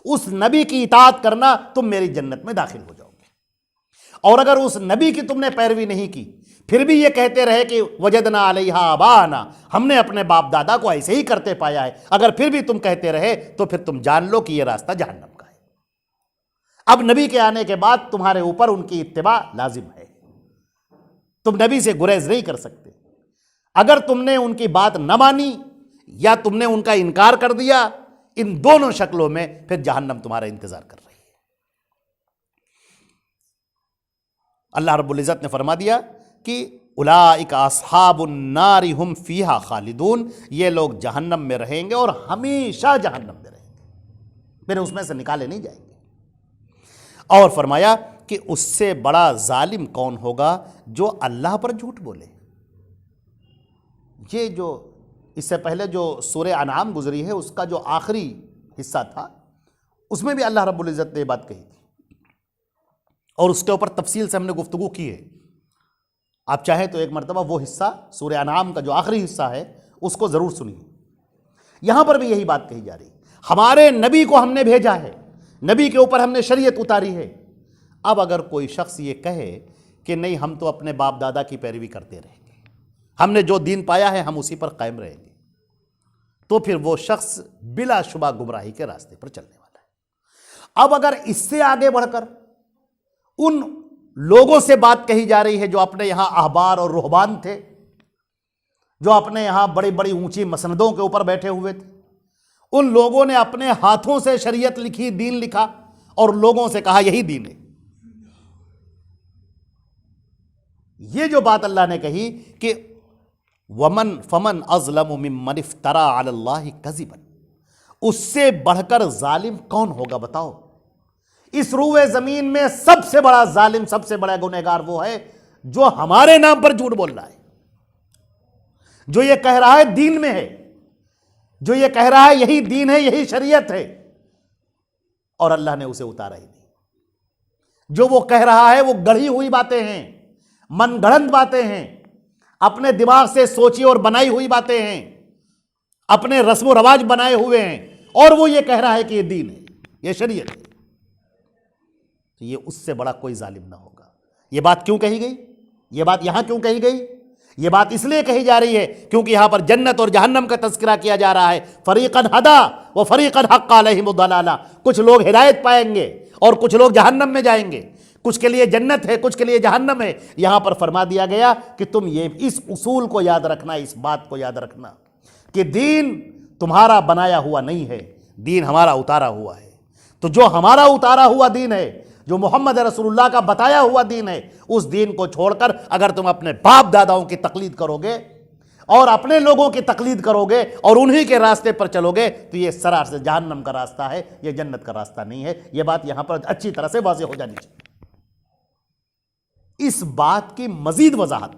اس نبی کی اطاعت کرنا، تم میری جنت میں داخل ہو جاؤ گے۔ اور اگر اس نبی کی تم نے پیروی نہیں کی، پھر بھی یہ کہتے رہے کہ وجدنا علیہا آباءنا، ہم نے اپنے باپ دادا کو ایسے ہی کرتے پایا ہے، اگر پھر بھی تم کہتے رہے تو پھر تم جان لو کہ یہ راستہ جہنم کا ہے۔ اب نبی کے آنے کے بعد تمہارے اوپر ان کی اتباع لازم ہے، تم نبی سے گریز نہیں کر سکتے۔ اگر تم نے ان کی بات نہ مانی یا تم نے ان کا انکار کر دیا، ان دونوں شکلوں میں پھر جہنم تمہارا انتظار کر رہی ہے۔ اللہ رب العزت نے فرما دیا کہ اولئک اصحاب النار ہم فیہا خالدون، یہ لوگ جہنم میں رہیں گے اور ہمیشہ جہنم میں رہیں گے، پھر اس میں سے نکالے نہیں جائیں گے۔ اور فرمایا کہ اس سے بڑا ظالم کون ہوگا جو اللہ پر جھوٹ بولے۔ یہ جو اس سے پہلے جو سورہ انعام گزری ہے، اس کا جو آخری حصہ تھا، اس میں بھی اللہ رب العزت نے یہ بات کہی تھی، اور اس کے اوپر تفصیل سے ہم نے گفتگو کی ہے۔ آپ چاہیں تو ایک مرتبہ وہ حصہ سورہ انعام کا جو آخری حصہ ہے اس کو ضرور سنیے۔ یہاں پر بھی یہی بات کہی جا رہی، ہمارے نبی کو ہم نے بھیجا ہے، نبی کے اوپر ہم نے شریعت اتاری ہے۔ اب اگر کوئی شخص یہ کہے کہ نہیں، ہم تو اپنے باپ دادا کی پیروی کرتے رہیں گے، ہم نے جو دین پایا ہے ہم اسی پر قائم رہیں گے، تو پھر وہ شخص بلا شبہ گمراہی کے راستے پر چلنے والا ہے۔ اب اگر اس سے آگے بڑھ کر ان لوگوں سے بات کہی جا رہی ہے جو اپنے یہاں احبار اور رہبان تھے، جو اپنے یہاں بڑی بڑی اونچی مسندوں کے اوپر بیٹھے ہوئے تھے، ان لوگوں نے اپنے ہاتھوں سے شریعت لکھی، دین لکھا، اور لوگوں سے کہا یہی دین ہے۔ یہ جو بات اللہ نے کہی کہ ومن فمن اظلم ممن افترى علی اللہ کذبا، اس سے بڑھ کر ظالم کون ہوگا بتاؤ؟ اس روئے زمین میں سب سے بڑا ظالم، سب سے بڑا گنہگار وہ ہے جو ہمارے نام پر جھوٹ بول رہا ہے، جو یہ کہہ رہا ہے دین میں ہے، جو یہ کہہ رہا ہے یہی دین ہے، یہی شریعت ہے، اور اللہ نے اسے اتارا ہی نہیں۔ جو وہ کہہ رہا ہے وہ گڑھی ہوئی باتیں ہیں، من گھڑنت باتیں ہیں، اپنے دماغ سے سوچی اور بنائی ہوئی باتیں ہیں، اپنے رسم و رواج بنائے ہوئے ہیں، اور وہ یہ کہہ رہا ہے کہ یہ دین ہے، یہ شریعت ہے، تو یہ اس سے بڑا کوئی ظالم نہ ہوگا۔ یہ بات کیوں کہی گئی؟ یہ بات یہاں کیوں کہی گئی؟ یہ بات اس لیے کہی جا رہی ہے کیونکہ یہاں پر جنت اور جہنم کا تذکرہ کیا جا رہا ہے۔ فریقاً ہدا و فریقاً حق علیہم الضلالہ، کچھ لوگ ہدایت پائیں گے اور کچھ لوگ جہنم میں جائیں گے، کچھ کے لیے جنت ہے، کچھ کے لیے جہنم ہے۔ یہاں پر فرما دیا گیا کہ تم یہ اس اصول کو یاد رکھنا، اس بات کو یاد رکھنا کہ دین تمہارا بنایا ہوا نہیں ہے، دین ہمارا اتارا ہوا ہے۔ تو جو ہمارا اتارا ہوا دین ہے، جو محمد رسول اللہ کا بتایا ہوا دین ہے، اس دین کو چھوڑ کر اگر تم اپنے باپ داداؤں کی تقلید کرو گے اور اپنے لوگوں کی تقلید کرو گے اور انہی کے راستے پر چلو گے تو یہ سراسر جہنم کا راستہ ہے، یہ جنت کا راستہ نہیں ہے۔ یہ بات یہاں پر اچھی طرح سے واضح ہو جانی چاہیے۔ اس بات کی مزید وضاحت،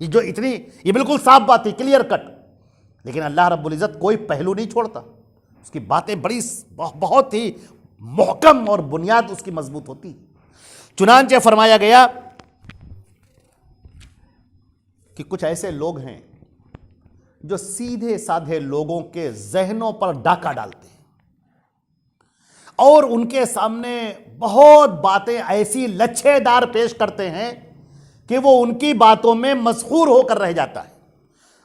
یہ بالکل صاف بات تھی، کلیئر کٹ، لیکن اللہ رب العزت کوئی پہلو نہیں چھوڑتا، اس کی باتیں بڑی بہت ہی محکم اور بنیاد اس کی مضبوط ہوتی ہے۔ چنانچہ فرمایا گیا کہ کچھ ایسے لوگ ہیں جو سیدھے سادھے لوگوں کے ذہنوں پر ڈاکہ ڈالتے ہیں اور ان کے سامنے بہت باتیں ایسی لچھے دار پیش کرتے ہیں کہ وہ ان کی باتوں میں مسحور ہو کر رہ جاتا ہے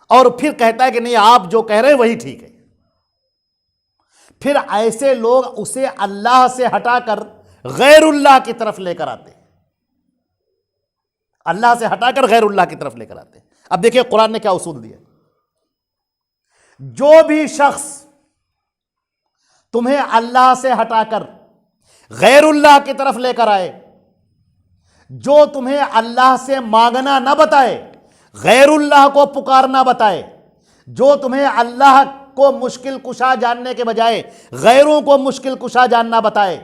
اور پھر کہتا ہے کہ نہیں، آپ جو کہہ رہے ہیں وہی ٹھیک ہے۔ پھر ایسے لوگ اسے اللہ سے ہٹا کر غیر اللہ کی طرف لے کر آتے ہیں، اللہ سے ہٹا کر غیر اللہ کی طرف لے کر آتے ہیں۔ اب دیکھیں قرآن نے کیا اصول دیا، جو بھی شخص تمہیں اللہ سے ہٹا کر غیر اللہ کی طرف لے کر آئے، جو تمہیں اللہ سے مانگنا نہ بتائے، غیر اللہ کو پکارنا بتائے، جو تمہیں اللہ کو مشکل کشا جاننے کے بجائے غیروں کو مشکل کشا جاننا بتائے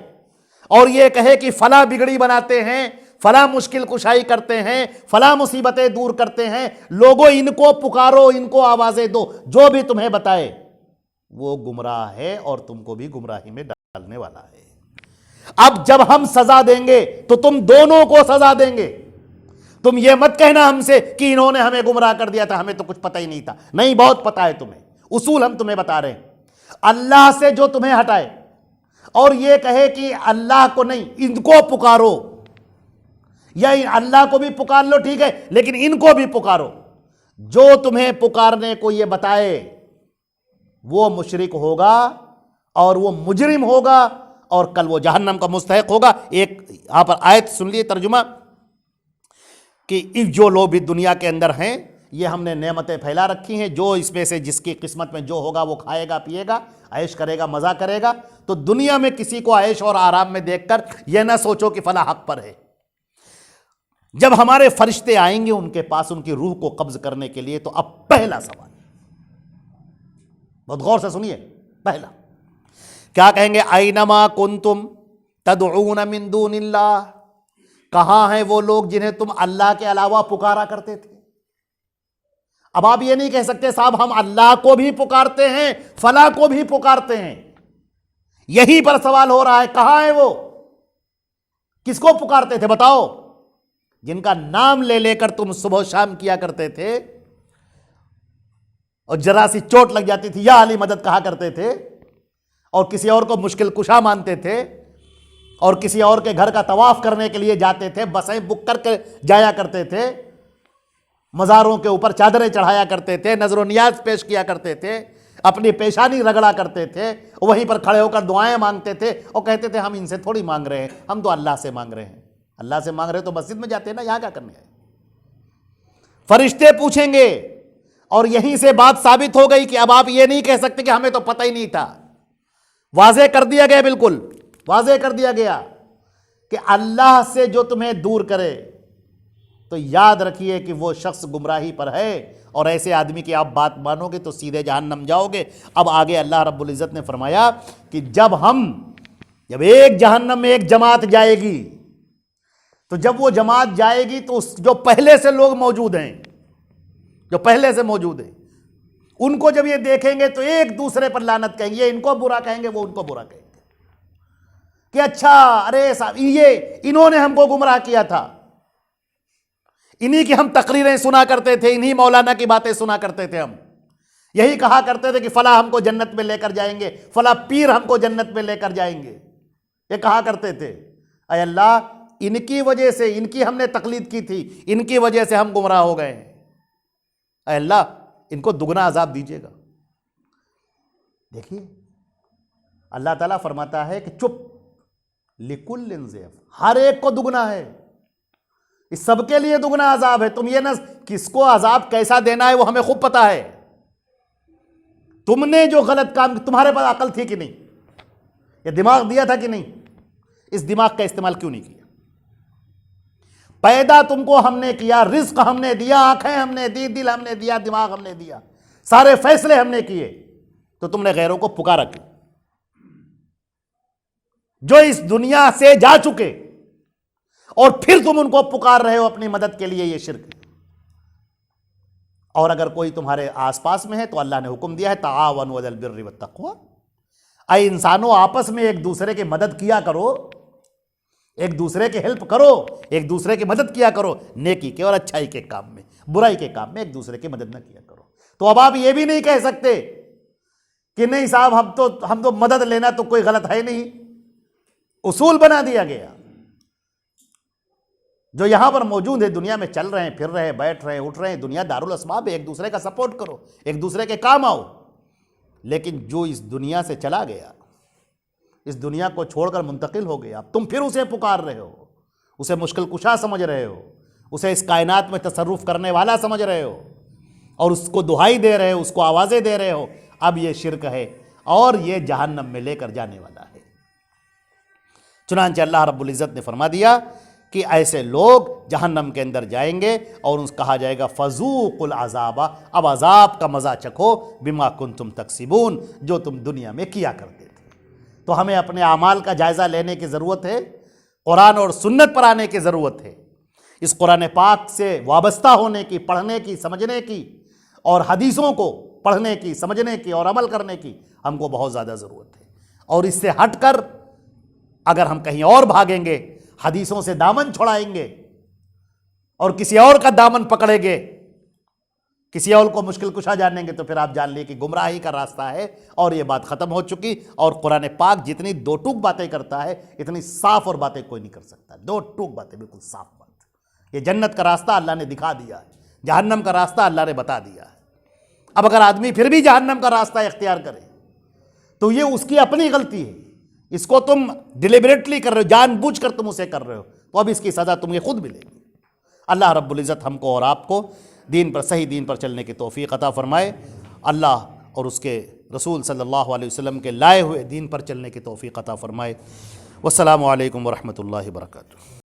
اور یہ کہے کہ فلاں بگڑی بناتے ہیں، فلاں مشکل کشائی کرتے ہیں، فلاں مصیبتیں دور کرتے ہیں، لوگوں ان کو پکارو، ان کو آوازیں دو، جو بھی تمہیں بتائے وہ گمراہ ہے اور تم کو بھی گمراہی میں ڈالنے والا ہے۔ اب جب ہم سزا دیں گے تو تم دونوں کو سزا دیں گے۔ تم یہ مت کہنا ہم سے کہ انہوں نے ہمیں گمراہ کر دیا تھا، ہمیں تو کچھ پتہ ہی نہیں تھا۔ نہیں، بہت پتہ ہے تمہیں، اصول ہم تمہیں بتا رہے ہیں۔ اللہ سے جو تمہیں ہٹائے اور یہ کہے کہ اللہ کو نہیں، ان کو پکارو، یا اللہ کو بھی پکار لو ٹھیک ہے لیکن ان کو بھی پکارو، جو تمہیں پکارنے کو یہ بتائے وہ مشرک ہوگا اور وہ مجرم ہوگا اور کل وہ جہنم کا مستحق ہوگا۔ ایک یہاں پر آیت سن لیے ترجمہ کہ جو لوگ بھی دنیا کے اندر ہیں، یہ ہم نے نعمتیں پھیلا رکھی ہیں، جو اس میں سے جس کی قسمت میں جو ہوگا وہ کھائے گا، پیے گا، عیش کرے گا، مزہ کرے گا۔ تو دنیا میں کسی کو عیش اور آرام میں دیکھ کر یہ نہ سوچو کہ فلاں حق پر ہے۔ جب ہمارے فرشتے آئیں گے ان کے پاس ان کی روح کو قبض کرنے کے لیے، تو اب پہلا سوال، بہت غور سے سنیے، پہلا کیا کہیں گے؟ اینما کنتم تدعون من دون اللہ، کہاں ہیں وہ لوگ جنہیں تم اللہ کے علاوہ پکارا کرتے تھے؟ اب آپ یہ نہیں کہہ سکتے صاحب ہم اللہ کو بھی پکارتے ہیں، فلاں کو بھی پکارتے ہیں۔ یہی پر سوال ہو رہا ہے، کہاں ہیں وہ؟ کس کو پکارتے تھے بتاؤ؟ جن کا نام لے لے کر تم صبح و شام کیا کرتے تھے اور ذرا سی چوٹ لگ جاتی تھی یا علی مدد کہا کرتے تھے، اور کسی اور کو مشکل کشا مانتے تھے، اور کسی اور کے گھر کا طواف کرنے کے لیے جاتے تھے، بسیں بک کر کے جایا کرتے تھے، مزاروں کے اوپر چادریں چڑھایا کرتے تھے، نظر و نیاز پیش کیا کرتے تھے، اپنی پیشانی رگڑا کرتے تھے، وہیں پر کھڑے ہو کر دعائیں مانگتے تھے اور کہتے تھے ہم ان سے تھوڑی مانگ رہے ہیں، ہم تو اللہ سے مانگ رہے ہیں۔ اللہ سے مانگ رہے تو مسجد میں جاتے ہیں نا، یہاں کیا کرنے آئے؟ فرشتے پوچھیں گے، اور یہیں سے بات ثابت ہو گئی کہ اب آپ یہ نہیں کہہ سکتے کہ ہمیں تو پتہ ہی نہیں تھا۔ واضح کر دیا گیا، بالکل واضح کر دیا گیا کہ اللہ سے جو تمہیں دور کرے تو یاد رکھیے کہ وہ شخص گمراہی پر ہے، اور ایسے آدمی کی آپ بات مانو گے تو سیدھے جہنم جاؤ گے۔ اب آگے اللہ رب العزت نے فرمایا کہ جب ایک جہنم میں ایک جماعت جائے گی، تو جب وہ جماعت جائے گی تو جو پہلے سے لوگ موجود ہیں، جو پہلے سے موجود ہیں، ان کو جب یہ دیکھیں گے تو ایک دوسرے پر لعنت کہیں گے، یہ ان کو برا کہیں گے، وہ ان کو برا کہیں گے کہ اچھا ارے صاحب یہ انہوں نے ہم کو گمراہ کیا تھا، انہی کی ہم تقریریں سنا کرتے تھے، انہی مولانا کی باتیں سنا کرتے تھے، ہم یہی کہا کرتے تھے کہ فلاں ہم کو جنت میں لے کر جائیں گے، فلاں پیر ہم کو جنت میں لے کر جائیں گے، یہ کہا کرتے تھے۔ اے اللہ، ان کی وجہ سے، ان کی ہم نے تقلید کی تھی، ان کی وجہ سے ہم گمراہ ہو گئے ہیں، اے اللہ ان کو دگنا عذاب دیجیے گا۔ دیکھیے اللہ تعالیٰ فرماتا ہے کہ چپ، لِكُلٍّ ضِعْفٌ، ہر ایک کو دگنا ہے، اس سب کے لیے دگنا عذاب ہے۔ تم یہ نہ کس کو عذاب کیسا دینا ہے وہ ہمیں خوب پتا ہے۔ تم نے جو غلط کام، تمہارے پاس عقل تھی کہ نہیں؟ یہ دماغ دیا تھا کہ نہیں؟ اس دماغ کا استعمال کیوں نہیں کیا؟ پیدا تم کو ہم نے کیا، رزق ہم نے دیا، آنکھیں ہم نے دی، دل ہم نے دیا، دماغ ہم نے دیا، سارے فیصلے ہم نے کیے، تو تم نے غیروں کو پکارا کیوں؟ جو اس دنیا سے جا چکے اور پھر تم ان کو پکار رہے ہو اپنی مدد کے لیے، یہ شرک ہے۔ اور اگر کوئی تمہارے آس پاس میں ہے تو اللہ نے حکم دیا ہے تعاونوا علی البر والتقوی، اے انسانوں آپس میں ایک دوسرے کی مدد کیا کرو، ایک دوسرے کی ہیلپ کرو، ایک دوسرے کی مدد کیا کرو، نیکی کے اور اچھائی کے کام میں، برائی کے کام میں ایک دوسرے کی مدد نہ کیا کرو۔ تو اب آپ یہ بھی نہیں کہہ سکتے کہ نہیں صاحب ہم تو مدد لینا تو کوئی غلط ہے نہیں، اصول بنا دیا گیا جو یہاں پر موجود ہے، دنیا میں چل رہے ہیں، پھر رہے ہیں، بیٹھ رہے ہیں، اٹھ رہے ہیں، دنیا دارالاسباب ہے، ایک دوسرے کا سپورٹ کرو، ایک دوسرے کے کام آؤ۔ لیکن جو اس دنیا سے چلا گیا، اس دنیا کو چھوڑ کر منتقل ہو گیا، اب تم پھر اسے پکار رہے ہو، اسے مشکل کشا سمجھ رہے ہو، اسے اس کائنات میں تصرف کرنے والا سمجھ رہے ہو، اور اس کو دہائی دے رہے ہو، اس کو آوازیں دے رہے ہو، اب یہ شرک ہے اور یہ جہنم میں لے کر جانے والا ہے۔ چنانچہ اللہ رب العزت نے فرما دیا کہ ایسے لوگ جہنم کے اندر جائیں گے اور ان سے کہا جائے گا فذوقوا العذاب، اب عذاب کا مزہ چکھو، بما کنتم تکسبون، جو تم دنیا میں کیا کرتے تھے۔ تو ہمیں اپنے اعمال کا جائزہ لینے کی ضرورت ہے، قرآن اور سنت پر آنے کی ضرورت ہے، اس قرآن پاک سے وابستہ ہونے کی، پڑھنے کی، سمجھنے کی، اور حدیثوں کو پڑھنے کی، سمجھنے کی اور عمل کرنے کی ہم کو بہت زیادہ ضرورت ہے۔ اور اس سے ہٹ کر اگر ہم کہیں اور بھاگیں گے، حدیثوں سے دامن چھڑائیں گے اور کسی اور کا دامن پکڑیں گے، کسی اور کو مشکل کشا جانیں گے، تو پھر آپ جان لیے کہ گمراہی کا راستہ ہے، اور یہ بات ختم ہو چکی۔ اور قرآن پاک جتنی دو ٹوک باتیں کرتا ہے، اتنی صاف اور باتیں کوئی نہیں کر سکتا، دو ٹوک باتیں، بالکل صاف بات۔ یہ جنت کا راستہ اللہ نے دکھا دیا ہے، جہنم کا راستہ اللہ نے بتا دیا ہے۔ اب اگر آدمی پھر بھی جہنم کا راستہ اختیار کرے تو یہ اس کی اپنی غلطی ہے، اس کو تم ڈیلیبریٹلی کر رہے ہو، جان بوجھ کر تم اسے کر رہے ہو، تو اب اس کی سزا تمہیں خود ملے گی۔ اللہ رب العزت ہم کو اور آپ کو دین پر، صحیح دین پر چلنے کی توفیق عطا فرمائے۔ اللہ اور اس کے رسول صلی اللہ علیہ وسلم کے لائے ہوئے دین پر چلنے کی توفیق عطا فرمائے۔ والسلام علیکم ورحمۃ اللہ وبرکاتہ۔